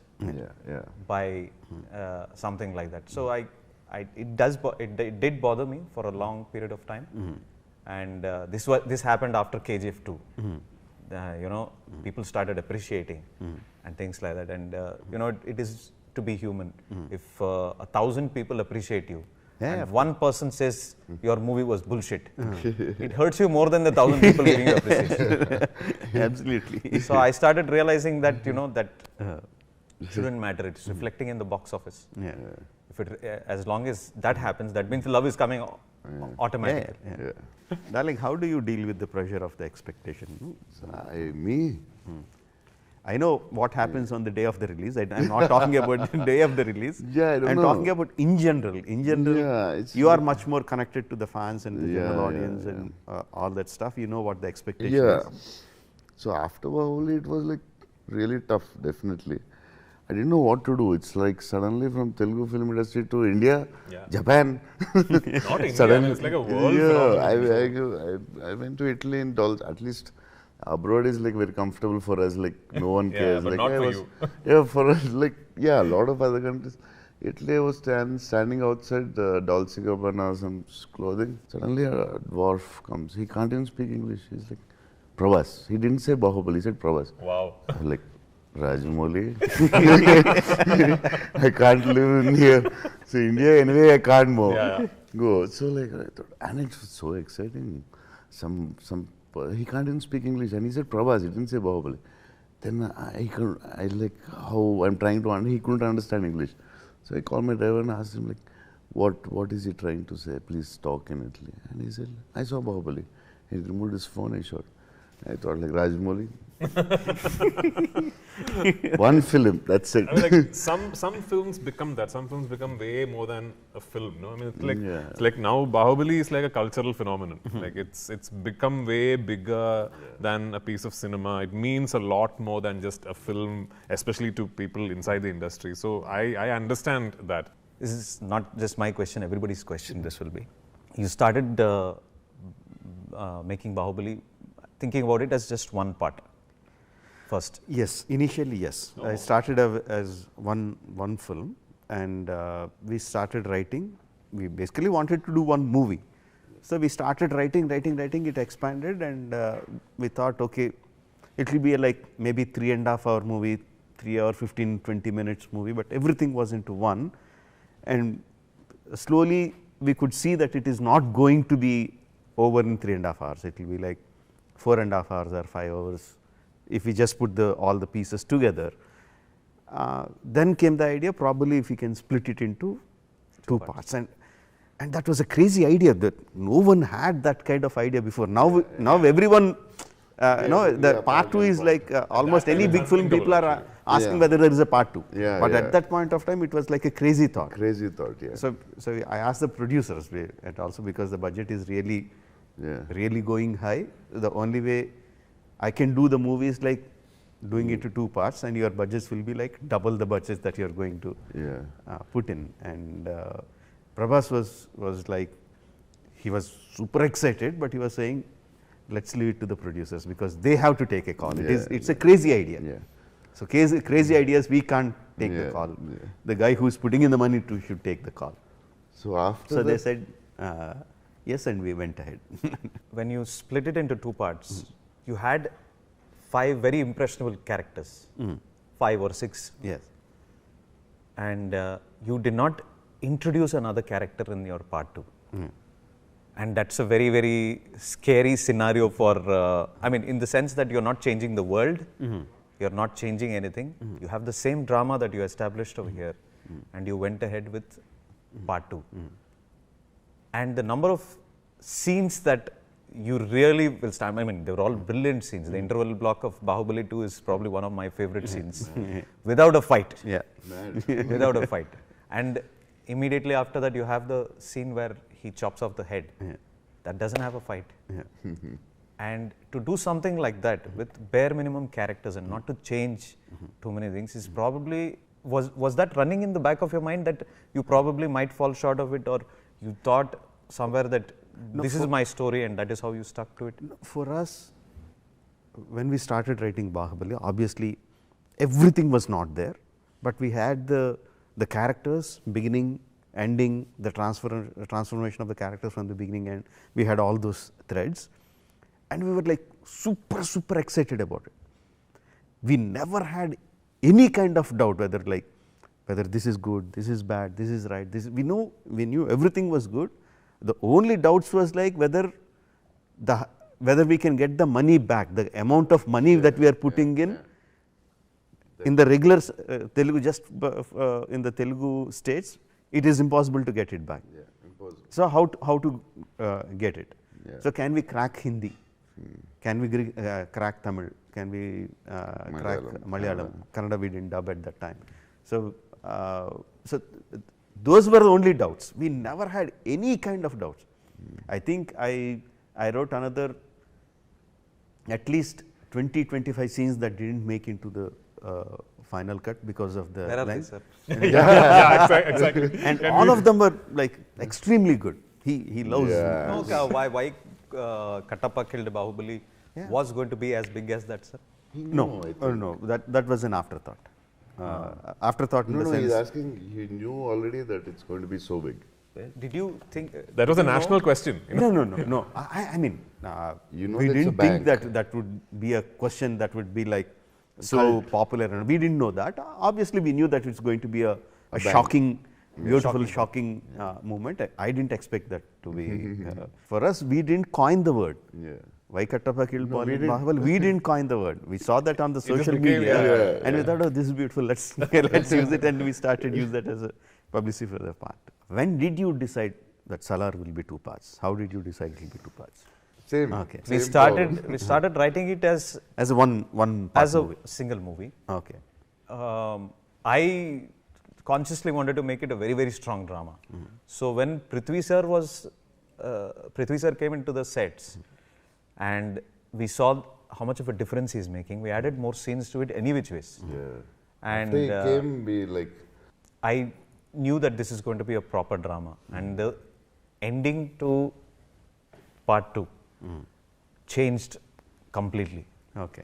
[SPEAKER 2] by something like that. So it did bother me for a long period of time, and this happened after KGF 2. People started appreciating and things like that, and it is to be human. If 1,000 people appreciate you, and one person says your movie was bullshit, it hurts you more than the 1,000 people giving you appreciation.
[SPEAKER 1] Absolutely.
[SPEAKER 2] So I started realizing that that shouldn't matter. It's reflecting in the box office.
[SPEAKER 1] Yeah.
[SPEAKER 2] If as long as that happens, that means love is coming automatically.
[SPEAKER 1] Darling, how do you deal with the pressure of the expectation? I know what happens on the day of the release. I'm not talking about the day of the release. I'm talking about in general. In general, you are much more connected to the fans and the general audience and all that stuff. You know what the expectation is.
[SPEAKER 3] So after Bahubali, it was like really tough, definitely. I didn't know what to do. It's like suddenly from Telugu film industry to India, Japan.
[SPEAKER 4] Not India, suddenly, it's like a world phenomenon.
[SPEAKER 3] I went to Italy and at least abroad is like very comfortable for us, like no one cares.
[SPEAKER 4] But
[SPEAKER 3] like,
[SPEAKER 4] not for you.
[SPEAKER 3] For us, like, a lot of other countries. Italy, I was standing outside Dolce Gabbana, some clothing. Suddenly a dwarf comes. He can't even speak English. He's like, Prabhas. He didn't say Bahubali, he said Prabhas.
[SPEAKER 4] Wow.
[SPEAKER 3] Like, Rajamouli. I can't live in here. So India, anyway, I can't go. So like, I thought, and it was so exciting. He can't even speak English, and he said Prabhas. He didn't say Bahubali. Then I like how I'm trying to he couldn't understand English. So I called my driver and asked him like, what is he trying to say? Please talk in Italy. And he said, I saw Bahubali. He removed his phone and shot. I thought like Rajamouli. One film, that's it.
[SPEAKER 4] I mean, like some films become that. Some films become way more than a film. No, I mean it's like now Bahubali is like a cultural phenomenon. Like it's become way bigger than a piece of cinema. It means a lot more than just a film, especially to people inside the industry. So I understand that.
[SPEAKER 2] This is not just my question. Everybody's question. This will be. You started making Bahubali, thinking about it as just one part. First.
[SPEAKER 1] Yes, initially yes. I started as one film, and we started writing. We basically wanted to do one movie. So we started writing, it expanded, and we thought, okay, it will be like maybe 3.5 hour movie, 3 hour 15-20 minutes movie, but everything was into one. And slowly we could see that it is not going to be over in 3.5 hours. It will be like 4.5 hours or 5 hours. If we just put all the pieces together. Then came the idea, probably if we can split it into two parts. And that was a crazy idea that no one had that kind of idea before. Now everyone, the part 2 is like almost any big film people are asking whether there is a part 2.
[SPEAKER 3] Yeah,
[SPEAKER 1] But
[SPEAKER 3] yeah.
[SPEAKER 1] at that point of time, it was like a crazy thought.
[SPEAKER 3] Crazy thought, yeah.
[SPEAKER 1] So I asked the producers, and also because the budget is really, really going high, the only way I can do the movie is like doing it to 2 parts, and your budgets will be like double the budgets that you are going to put in. And Prabhas was like, he was super excited, but he was saying, let's leave it to the producers because they have to take a call. It's a crazy idea.
[SPEAKER 3] Yeah.
[SPEAKER 1] So crazy ideas, we can't take the call. The guy who's putting in the money should take the call.
[SPEAKER 3] So
[SPEAKER 1] they said yes, and we went ahead.
[SPEAKER 2] When you split it into 2 parts, you had 5 very impressionable characters, 5 or 6.
[SPEAKER 1] Yes.
[SPEAKER 2] And you did not introduce another character in your part 2. And that's a very, very scary scenario for, I mean, in the sense that you're not changing the world, you're not changing anything. You have the same drama that you established over here, and you went ahead with part 2. And the number of scenes that you really will stand, I mean, they were all brilliant scenes. The interval block of Bahubali 2 is probably one of my favorite scenes, without a fight.
[SPEAKER 1] Yeah.
[SPEAKER 2] Without a fight. And immediately after that, you have the scene where he chops off the head. That doesn't have a fight. And to do something like that with bare minimum characters and not to change too many things is probably, was that running in the back of your mind that you probably might fall short of it, or you thought somewhere that this is my story and that is how you stuck to it?
[SPEAKER 1] For us, when we started writing Bahubali, obviously everything was not there, but we had the characters, beginning, ending, the transformation of the characters from the beginning, and we had all those threads, and we were like super excited about it. We never had any kind of doubt whether this is good, this is bad, this is right. We knew everything was good. The only doubts was like whether we can get the money back, the amount of money that we are putting in the regular Telugu, just in the Telugu states, it is impossible to get it back.
[SPEAKER 3] Impossible.
[SPEAKER 1] So how to get it? So can we crack Hindi? Can we crack Tamil? Can we crack Malayalam? Kannada we didn't dub at that time. So those were the only doubts. We never had any kind of doubts. I think I wrote another at least 20-25 scenes that didn't make into the final cut because of the lines.
[SPEAKER 4] Exactly.
[SPEAKER 1] And all of them were like extremely good. He loves.
[SPEAKER 2] Why Kattappa killed Bahubali was going to be as big as that, sir?
[SPEAKER 1] No, that was an afterthought. Afterthought in the sense.
[SPEAKER 3] He's asking, he knew already that it's going to be so big.
[SPEAKER 2] Did you think
[SPEAKER 4] that was a national question?
[SPEAKER 1] No. I mean, we didn't think that would be a question that would be like so popular. And we didn't know that. Obviously, we knew that it's going to be a shocking, beautiful, shocking moment. I didn't expect that to be. For us, we didn't coin the word. Why Kattappa killed Bahubali? We didn't coin the word. We saw that on the social media, and we thought, oh, this is beautiful. Let's use it, and we started use that as a publicity for the part. When did you decide that Salaar will be 2 parts? How did you decide it will be 2 parts?
[SPEAKER 3] Same.
[SPEAKER 1] Okay.
[SPEAKER 2] We started writing it as
[SPEAKER 1] a one part
[SPEAKER 2] as a
[SPEAKER 1] movie.
[SPEAKER 2] single movie.
[SPEAKER 1] Okay.
[SPEAKER 2] I consciously wanted to make it a very, very strong drama. So when Prithvi sir came into the sets, and we saw how much of a difference he's making, we added more scenes to it any which ways. And
[SPEAKER 3] after he came, we like.
[SPEAKER 2] I knew that this is going to be a proper drama, and the ending to part 2 changed completely.
[SPEAKER 1] Okay.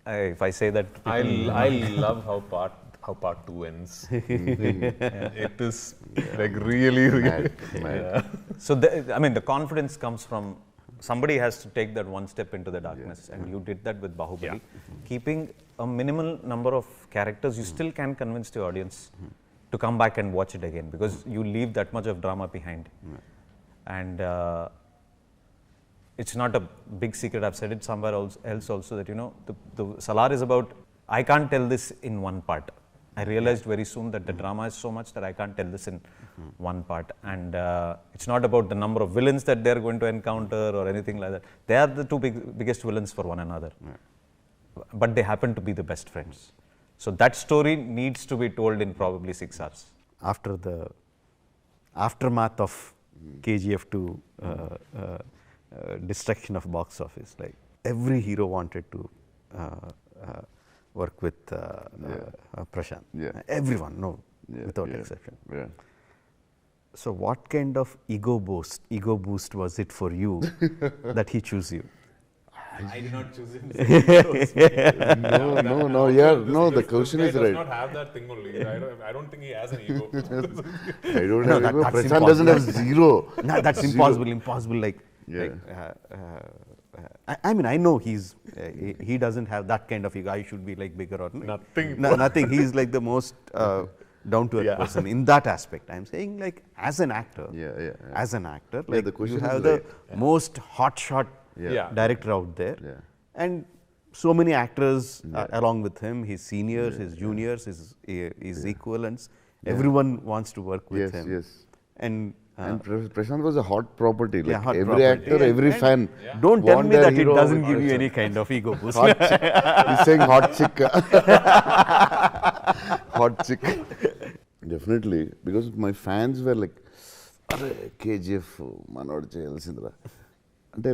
[SPEAKER 2] If I say that,
[SPEAKER 4] I love how part 2 ends. It is like really.
[SPEAKER 3] Mad.
[SPEAKER 2] So the confidence comes from somebody has to take that one step into the darkness, and you did that with Bahubali. Keeping a minimal number of characters, you still can convince the audience to come back and watch it again, because you leave that much of drama behind. And it's not a big secret, I've said it somewhere else also, that the Salaar is about, I can't tell this in one part. I realized very soon that the drama is so much that I can't tell this in one part. And it's not about the number of villains that they're going to encounter or anything like that. They are the two biggest villains for one another. But they happen to be the best friends. So that story needs to be told in probably 6 hours.
[SPEAKER 1] After the aftermath of KGF 2 destruction of box office, like every hero wanted to work with Prashanth.
[SPEAKER 3] Yeah.
[SPEAKER 1] Everyone, without exception. So what kind of ego boost was it for you that he chose you?
[SPEAKER 2] I did not choose him.
[SPEAKER 3] No, the question is right.
[SPEAKER 4] He does not have that thing only. I don't think he has an ego.
[SPEAKER 3] I don't have ego.
[SPEAKER 1] That's
[SPEAKER 3] Prashanth doesn't have zero.
[SPEAKER 1] No, that's impossible. Like, I mean, I know he doesn't have that kind of ego. I should be like bigger or nothing. He's like the most down to earth person in that aspect. I'm saying, like, as an actor, as an actor, like you have the most hotshot director out there, and so many actors along with him, his seniors, his juniors, his equivalents. Everyone wants to work with him. And
[SPEAKER 3] Prashanth was a hot property. Like
[SPEAKER 1] hot
[SPEAKER 3] every
[SPEAKER 1] property.
[SPEAKER 3] actor, every fan.
[SPEAKER 1] Don't tell me that it
[SPEAKER 3] hero
[SPEAKER 1] doesn't give you any kind of ego boost.
[SPEAKER 3] He's saying hot chick. Hot chick. Definitely, because my fans were like, KGF, Manod Chelsindra. And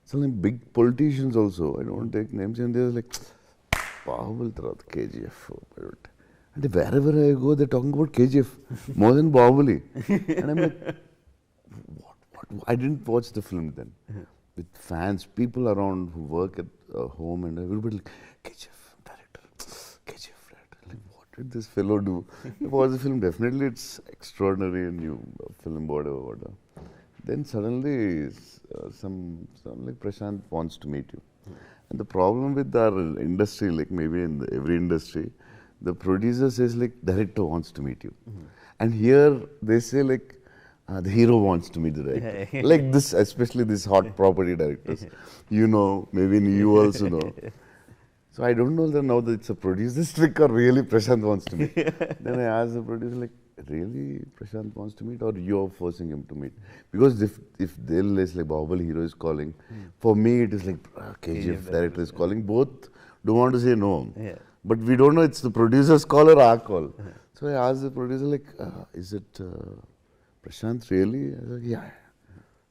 [SPEAKER 3] some big politicians also, I don't take names, and they're like, Bahubali Tarat, KGF. And wherever I go, they're talking about KGF more than Bahubali. And I'm like, what? I didn't watch the film then. With fans, people around who work at home, and everybody like, KGF director. Like, what did this fellow do? I watched the film, definitely it's extraordinary and new film, whatever. Then suddenly, some like Prashanth wants to meet you. And the problem with our industry, like maybe in every industry, the producer says like, director wants to meet you. And here they say like, the hero wants to meet the director. Like this, especially this hot property directors. You know, maybe you also know. So I don't know that now that it's a producer's trick or really Prashanth wants to meet. Then I asked the producer like, really Prashanth wants to meet or you're forcing him to meet? Because if they'll is like Bahubali hero is calling, for me it is like KGF director is calling. Both don't want to say no. But we don't know it's the producer's call or our call. So I asked the producer like, is it Prashanth really? I was like, yeah.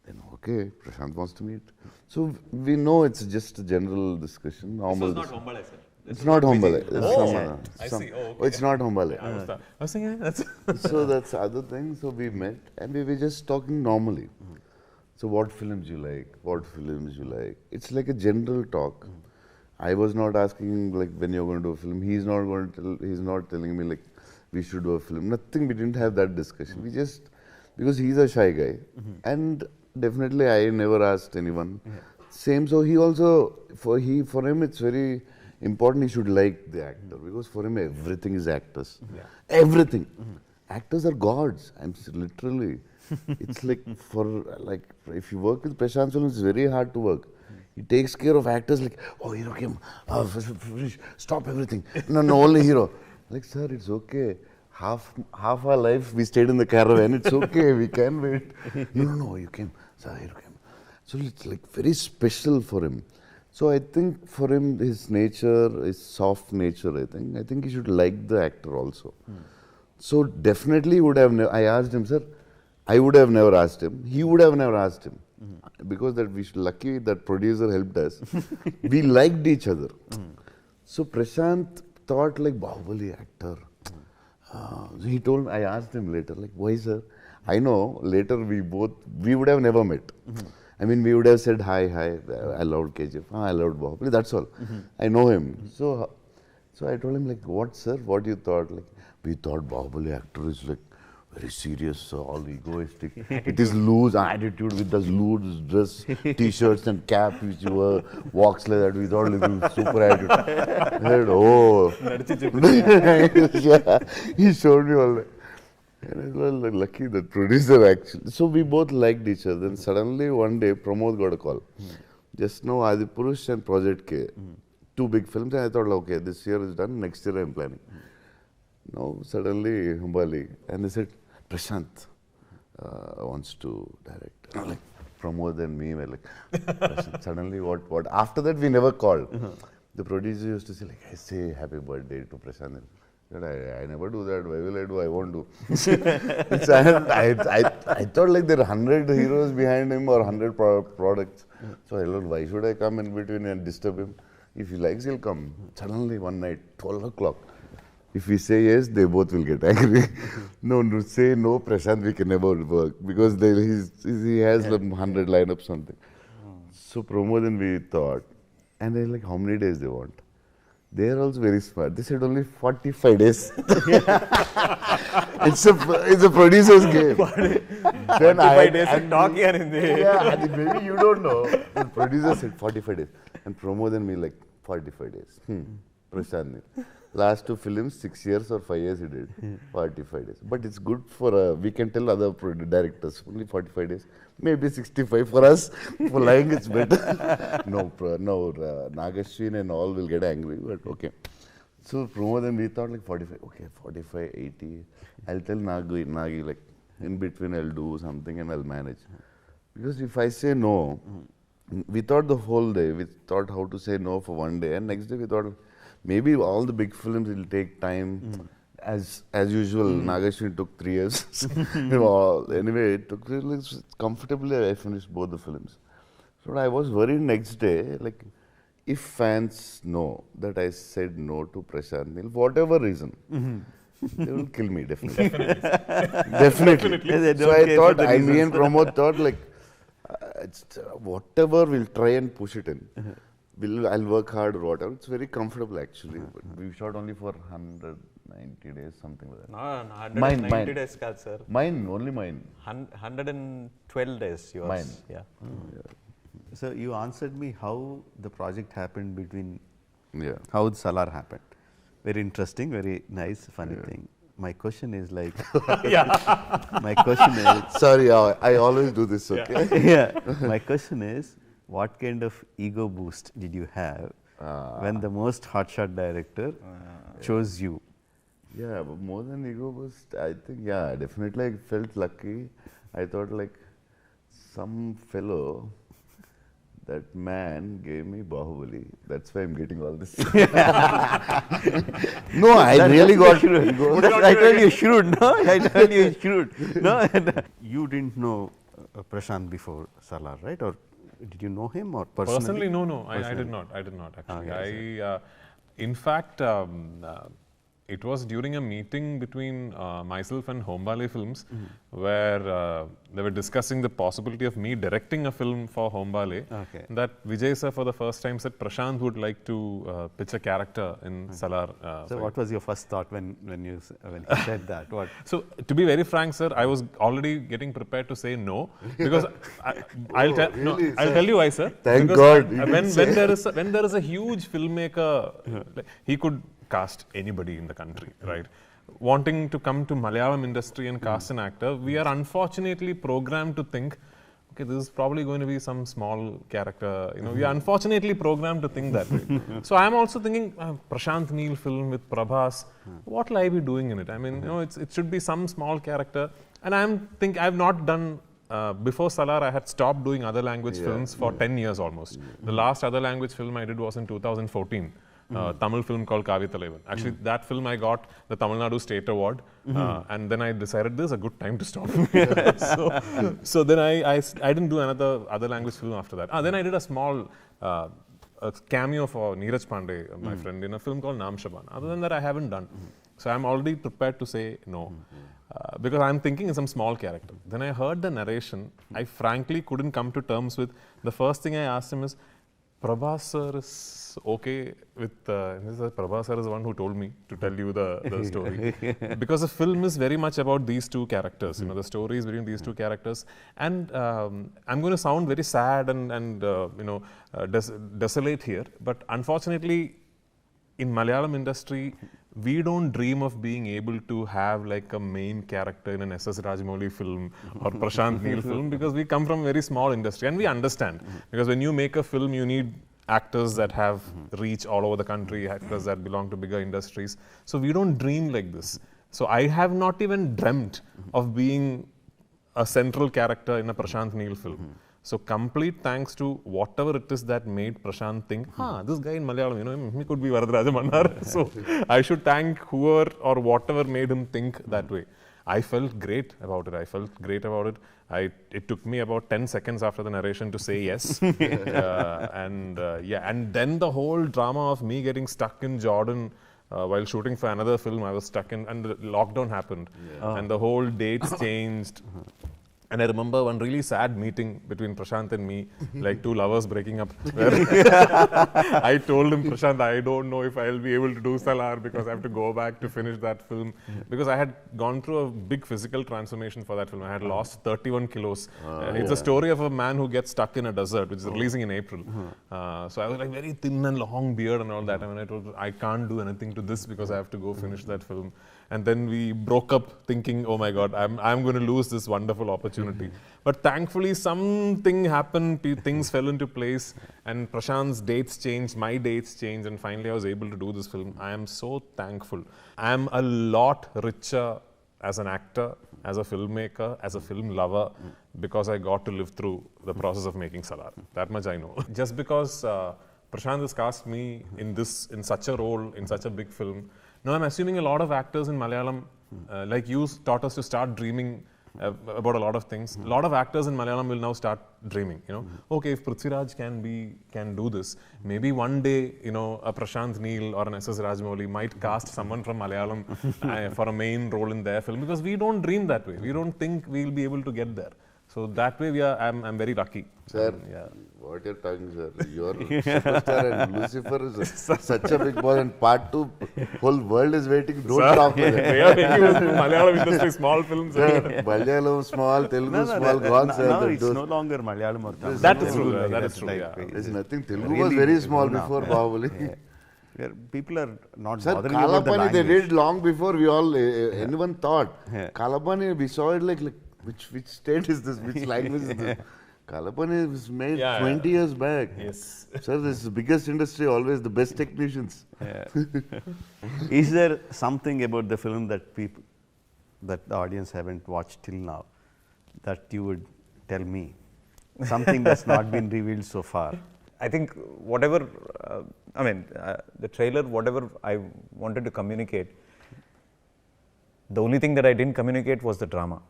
[SPEAKER 3] Then okay, Prashanth wants to meet. So we know it's just a general discussion. Normal.
[SPEAKER 2] This was not Hombale, sir.
[SPEAKER 3] It's not Hombale.
[SPEAKER 4] I see.
[SPEAKER 3] Oh, it's not Hombale.
[SPEAKER 4] I was thinking, that's...
[SPEAKER 3] So that's the other thing. So we met and we were just talking normally. So what films you like? What films you like? It's like a general talk. I was not asking him like when you're going to do a film. He's not telling me like we should do a film. Nothing. We didn't have that discussion. We just, because he's a shy guy, and definitely I never asked anyone. Same. So he also for him it's very important he should like the actor, because for him everything is actors. Everything. Actors are gods. I'm literally. It's like if you work with Prashanth film, it's very hard to work. He takes care of actors like, oh, hero came, stop everything. No, only hero. Like, sir, it's okay. Half our life we stayed in the caravan. It's okay. We can wait. No, you came. Sir, hero came. So it's like very special for him. So I think for him, his nature, his soft nature, I think he should like the actor also. So definitely would have, I asked him, sir, I would have never asked him. He would have never asked him. Because that we should lucky that producer helped us. We liked each other. So Prashanth thought like Bahubali actor. So he told, I asked him later, like, why sir? I know later we would have never met. I mean, we would have said, hi, I loved KGF, I loved Bahubali, that's all. I know him. So I told him, like, what sir, what you thought? Like, we thought Bahubali actor is like very serious, all egoistic. It is loose attitude with the loose dress, t-shirts and cap which you were, walks like that. We thought like super attitude. I said, oh. Yeah, he showed me all that. And I was lucky that producer actually. So we both liked each other. Then suddenly one day Pramod got a call. Just now Adipurush and Project K. Two big films. And I thought, okay, this year is done, next year I am planning. Now suddenly Humbali. And they said, Prashanth wants to direct. Like Pramod and me were like, suddenly what? After that we never called. the producer used to say like, I say happy birthday to Prashanth Neel. But I never do that. Why will I do? I won't do. I thought like there are 100 heroes behind him or 100 products. So I thought, why should I come in between and disturb him? If he likes, he'll come. Suddenly one night, 12 o'clock. If we say yes, they both will get angry. No, say no, Prashanth, we can never work because he has 100 lineups something. So promo then we thought, and they're like, how many days they want? They are also very smart. They said only 45 days. It's a producer's game.
[SPEAKER 2] 45 days and talk here in the...
[SPEAKER 3] Yeah, and maybe you don't know. The producer said 45 days. And promo then me like 45 days. Prashanth Neel. Last 2 films, 6 years or 5 years he did. 45 days. But it's good for, we can tell other directors, only 45 days. Maybe 65 for us. For lying, it's better. No, Nagashwin and all will get angry, but okay. So, promo then we thought like 45, okay, 45, 80. I'll tell Nagi like, in between I'll do something and I'll manage. Because if I say no, we thought the whole day, we thought how to say no for one day, and next day we thought, maybe all the big films will take time. As usual, Nagashwin took 3 years. Anyway, it took comfortably. I finished both the films. So I was worried next day, like if fans know that I said no to Prashanth Neel, whatever reason, they will kill me definitely. Definitely. So I thought, me and Pramod thought like, whatever we'll try and push it in. I'll work hard or whatever. It's very comfortable actually. But we shot only for 190 days, something like that.
[SPEAKER 2] No, 190 days, sir.
[SPEAKER 3] Only mine.
[SPEAKER 2] 112 days yours.
[SPEAKER 3] Mine.
[SPEAKER 2] Yeah.
[SPEAKER 1] So you answered me how the project happened between,
[SPEAKER 3] Yeah.
[SPEAKER 1] how the Salaar happened. Very interesting, very nice, funny thing. My question is like, my question is,
[SPEAKER 3] Sorry, I always do this, okay?
[SPEAKER 1] my question is, what kind of ego boost did you have when the most hotshot director chose you?
[SPEAKER 3] Yeah, but more than ego boost, I think, definitely I felt lucky. I thought like some fellow, that man gave me Bahubali. That's why I'm getting all this. No, I really got ego.
[SPEAKER 1] I told you should, no? I told you should. No, you didn't know Prashanth before Salaar, right? Or did you know him or personally?
[SPEAKER 4] Personally, no. I did not actually. In fact, it was during a meeting between myself and Hombale Films where they were discussing the possibility of me directing a film for Hombale. That Vijay sir for the first time said Prashanth would like to pitch a character in Salaar.
[SPEAKER 1] So what was your first thought when he said that? What?
[SPEAKER 4] So to be very frank, sir, I was already getting prepared to say no because I'll tell you why, sir.
[SPEAKER 3] Thank
[SPEAKER 4] because
[SPEAKER 3] God.
[SPEAKER 4] When there is a huge filmmaker, like, he could cast anybody in the country, right? Wanting to come to Malayalam industry and cast an actor, we are unfortunately programmed to think, okay, this is probably going to be some small character. We are unfortunately programmed to think that way. So I am also thinking, Prashanth Neel film with Prabhas, what will I be doing in it? I mean, it should be some small character. And I've not done. Before Salaar, I had stopped doing other language films for 10 years almost. The last other language film I did was in 2014. Tamil film called Kavi Thalaivan. Actually, that film I got the Tamil Nadu State Award, and then I decided this is a good time to stop. so then I didn't do another other language film after that. Then I did a small a cameo for Neeraj Pandey, my friend, in a film called Naam Shaban. Other than that, I haven't done. So I'm already prepared to say no. Because I'm thinking in some small character. Then I heard the narration. I frankly couldn't come to terms with. The first thing I asked him is, Prabhas sir is okay with, Prabhas sir is the one who told me to tell you the story. Because the film is very much about these two characters, the stories between these two characters. And I'm going to sound very sad and desolate here, but unfortunately, in Malayalam industry, we don't dream of being able to have like a main character in an S.S. Rajamouli film or Prashanth Neel film because we come from a very small industry and we understand. Because when you make a film, you need actors that have reach all over the country, actors that belong to bigger industries. So we don't dream like this. So I have not even dreamt of being a central character in a Prashanth Neel film. So complete thanks to whatever it is that made Prashanth think, this guy in Malayalam, you know, he could be Varadarajamannar. So I should thank whoever or whatever made him think that way. I felt great about it. It took me about 10 seconds after the narration to say yes. And then the whole drama of me getting stuck in Jordan while shooting for another film. I was stuck in, and the lockdown happened, and the whole dates changed. And I remember one really sad meeting between Prashanth and me, like two lovers breaking up. Where I told him, Prashanth, I don't know if I'll be able to do Salaar because I have to go back to finish that film. Because I had gone through a big physical transformation for that film. I had lost 31 kilos. It's a story of a man who gets stuck in a desert, which is releasing in April. So I was like very thin and long beard and all that. I mean, I told him, I can't do anything to this because I have to go finish that film. And then we broke up thinking, oh my God, I'm going to lose this wonderful opportunity. But thankfully something happened, things fell into place, and Prashanth's dates changed, my dates changed, and finally I was able to do this film. I am so thankful. I am a lot richer as an actor, as a filmmaker, as a film lover, because I got to live through the process of making Salaar. That much I know. Just because Prashanth has cast me in such a role, in such a big film. Now I'm assuming a lot of actors in Malayalam, like you taught us to start dreaming about a lot of things. A lot of actors in Malayalam will now start dreaming, you know. Okay, if Prithviraj can do this, maybe one day, you know, a Prashanth Neel or an Essel Rajamouli might cast someone from Malayalam for a main role in their film, because we don't dream that way. We don't think we'll be able to get there. So that way I'm very lucky.
[SPEAKER 3] Sir, what you're talking, sir? You're superstar and Lucifer is such a big boss, and part 2, whole world is waiting. Don't talk about it.
[SPEAKER 4] They are making Malayalam industry small films.
[SPEAKER 3] Malayalam small, Telugu small, gone, sir.
[SPEAKER 1] Now it's no longer Malayalam or Tamil.
[SPEAKER 4] That is true. That is true.
[SPEAKER 3] There's nothing. Telugu was very small before Bahubali.
[SPEAKER 1] People are not
[SPEAKER 3] Sir,
[SPEAKER 1] bothering about the language.
[SPEAKER 3] They did long before we all, anyone thought. Kalapani, we saw it like which state is this, which language is this? Kalapani was made 20 years back.
[SPEAKER 4] Yes.
[SPEAKER 3] Sir, this is the biggest industry, always the best technicians.
[SPEAKER 1] Is there something about the film that the audience haven't watched till now that you would tell me? Something that's not been revealed so far.
[SPEAKER 2] I think whatever, the trailer, whatever I wanted to communicate, the only thing that I didn't communicate was the drama.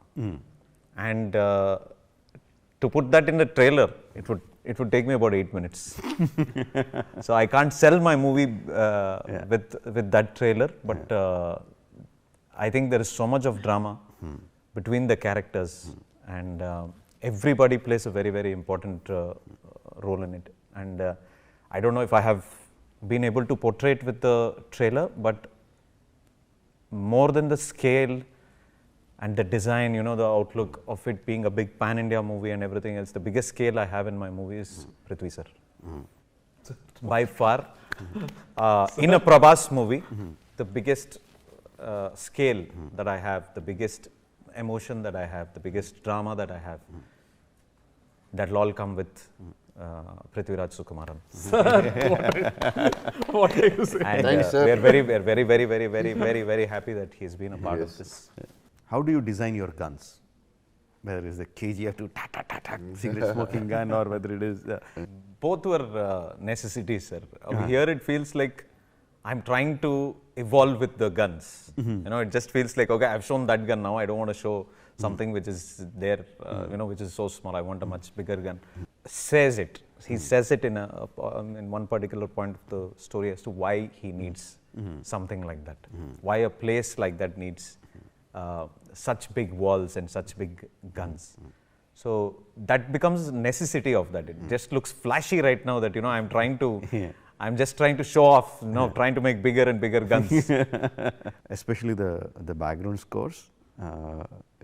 [SPEAKER 2] And to put that in the trailer, it would take me about 8 minutes. So I can't sell my movie with that trailer, but I think there is so much of drama between the characters, and everybody plays a very, very important role in it. And I don't know if I have been able to portray it with the trailer, but more than the scale and the design, you know, the outlook of it being a big pan-India movie and everything else, the biggest scale I have in my movie is Prithvi sir. By far, in a Prabhas movie, the biggest scale that I have, the biggest emotion that I have, the biggest drama that I have, that will all come with Prithviraj Sukumaran.
[SPEAKER 4] What are you saying?
[SPEAKER 2] And
[SPEAKER 3] Thanks, sir.
[SPEAKER 2] we are very, very happy that he has been a part of this.
[SPEAKER 1] How do you design your guns? Whether it's the KGF to cigarette smoking gun, or whether it is...
[SPEAKER 2] Both were necessities, sir. Here it feels like I'm trying to evolve with the guns. You know, it just feels like, okay, I've shown that gun now. I don't want to show something which is there, you know, which is so small. I want a much bigger gun. Says it. He says it in one particular point of the story as to why he needs something like that. Why a place like that needs such big walls and such big guns. So that becomes necessity of that. It just looks flashy right now that, you know, I'm trying to, I'm just trying to show off, you know, trying to make bigger and bigger guns.
[SPEAKER 1] Especially the background scores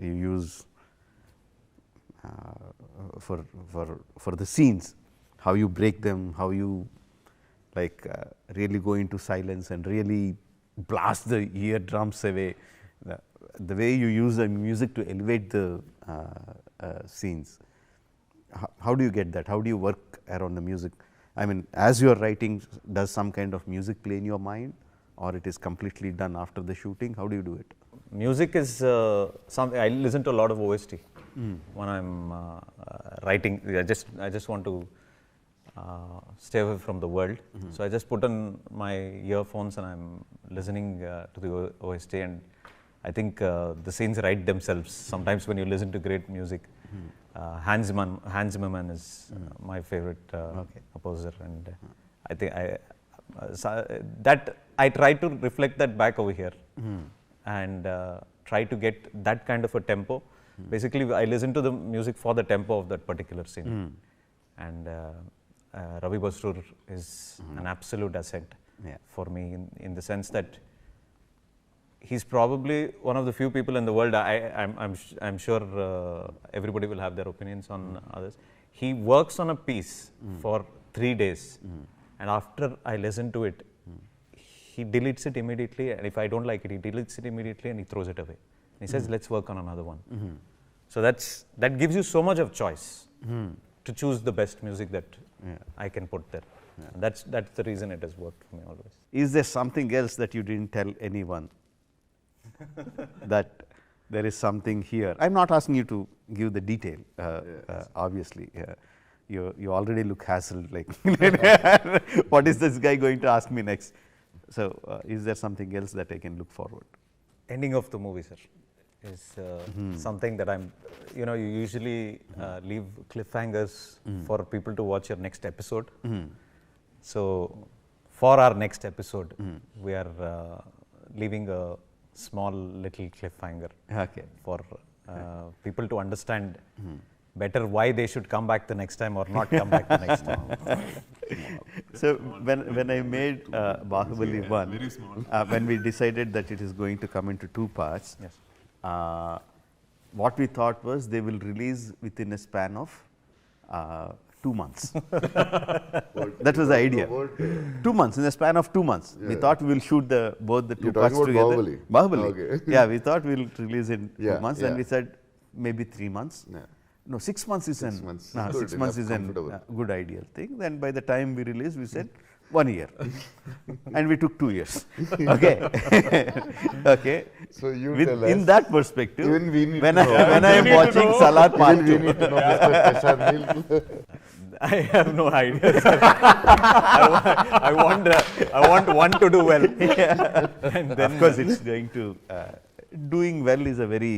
[SPEAKER 1] you use for the scenes, how you break them, how you like really go into silence and really blast the eardrums away. The way you use the music to elevate the scenes. How do you get that? How do you work around the music? I mean, as you are writing, does some kind of music play in your mind, or it is completely done after the shooting? How do you do it?
[SPEAKER 2] Music is something I listen to a lot of OST when I'm writing. I just want to stay away from the world. So I just put on my earphones and I'm listening to the OST, and I think the scenes write themselves. Sometimes when you listen to great music, Hans Zimmer is my favorite composer, and I think that I try to reflect that back over here and try to get that kind of a tempo. Basically, I listen to the music for the tempo of that particular scene, and Ravi Basrur is an absolute asset for me in the sense that he's probably one of the few people in the world. I'm sure everybody will have their opinions on others. He works on a piece for 3 days, and after I listen to it, he deletes it immediately. And if I don't like it, he deletes it immediately and he throws it away. He says, "Let's work on another one." So that gives you so much of choice to choose the best music that I can put there. That's the reason it has worked for me always.
[SPEAKER 1] Is there something else that you didn't tell anyone? That there is something here. I'm not asking you to give the detail, obviously. You already look hassled, like, what is this guy going to ask me next? So, is there something else that I can look forward?
[SPEAKER 2] Ending of the movie, sir, is something that you usually leave cliffhangers for people to watch your next episode. So, for our next episode, we are leaving a small little cliffhanger for people to understand better why they should come back the next time or not come back the next time.
[SPEAKER 1] So when I made Bahubali 1, when we decided that it is going to come into 2 parts, what we thought was they will release within a span of 2 months. That was the idea. 2 months, in the span of 2 months. We thought we will shoot both the 2 parts together.
[SPEAKER 3] Bahubali?
[SPEAKER 1] Bahubali.
[SPEAKER 3] Okay.
[SPEAKER 1] Yeah, we thought we will release in 2 months. Then we said maybe 3 months. No, 6 months is
[SPEAKER 3] 6 months.
[SPEAKER 1] 6 months is a good ideal thing. Then by the time we released, we said 1 year, and we took 2 years. Okay, okay.
[SPEAKER 3] So you tell us.
[SPEAKER 1] In that perspective,
[SPEAKER 3] Even we need
[SPEAKER 1] when
[SPEAKER 3] to know.
[SPEAKER 1] I am watching Salaar Part 2,
[SPEAKER 3] We need to know Mr. Prashanth Neel.
[SPEAKER 2] I have no idea, sir. I want one to do well. And then
[SPEAKER 1] of course, it's going to doing well is a very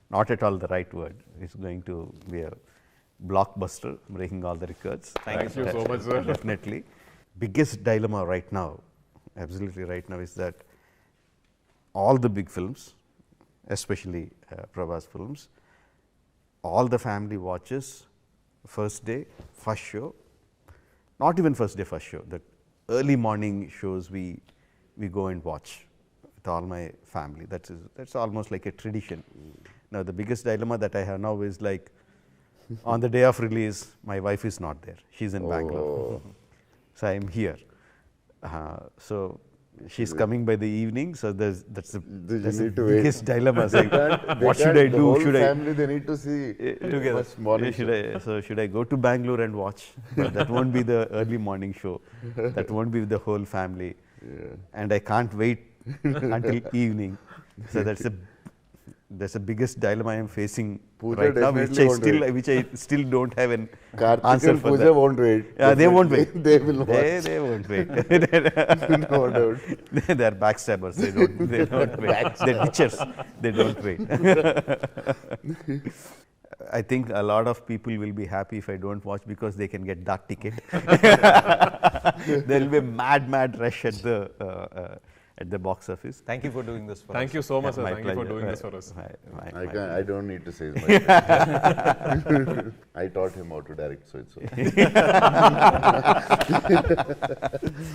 [SPEAKER 1] not at all the right word. It's going to be a blockbuster, breaking all the records.
[SPEAKER 4] Thank you so much, sir.
[SPEAKER 1] Definitely. Biggest dilemma right now, absolutely right now, is that all the big films, especially Prabhas films, all the family watches first day, first show, not even first day, first show, the early morning shows we go and watch with all my family. That's almost like a tradition. Now, the biggest dilemma that I have now is like, on the day of release, my wife is not there. She's in Bangalore. So I am here. So she's coming by the evening. So that's the biggest dilemma. Like, what should I do?
[SPEAKER 3] Should family they need to see
[SPEAKER 1] together.
[SPEAKER 3] Morning
[SPEAKER 1] should I go to Bangalore and watch? But that won't be the early morning show. That won't be the whole family. And I can't wait until evening. So that's the biggest dilemma I am facing right now, which I still don't have an answer for.
[SPEAKER 3] Pooja won't wait.
[SPEAKER 1] They won't wait.
[SPEAKER 3] They will watch.
[SPEAKER 1] They won't wait.
[SPEAKER 3] No doubt.
[SPEAKER 1] They are backstabbers. They don't wait. They're ditchers. They don't wait. I think a lot of people will be happy if I don't watch, because they can get dark ticket. There will be a mad rush at the box office.
[SPEAKER 2] thank you for doing this for us.
[SPEAKER 4] Thank you so much, sir.
[SPEAKER 1] My
[SPEAKER 4] Thank you for
[SPEAKER 1] pleasure.
[SPEAKER 4] doing this for us.
[SPEAKER 3] I don't need to say it. I taught him how to direct, so it's okay.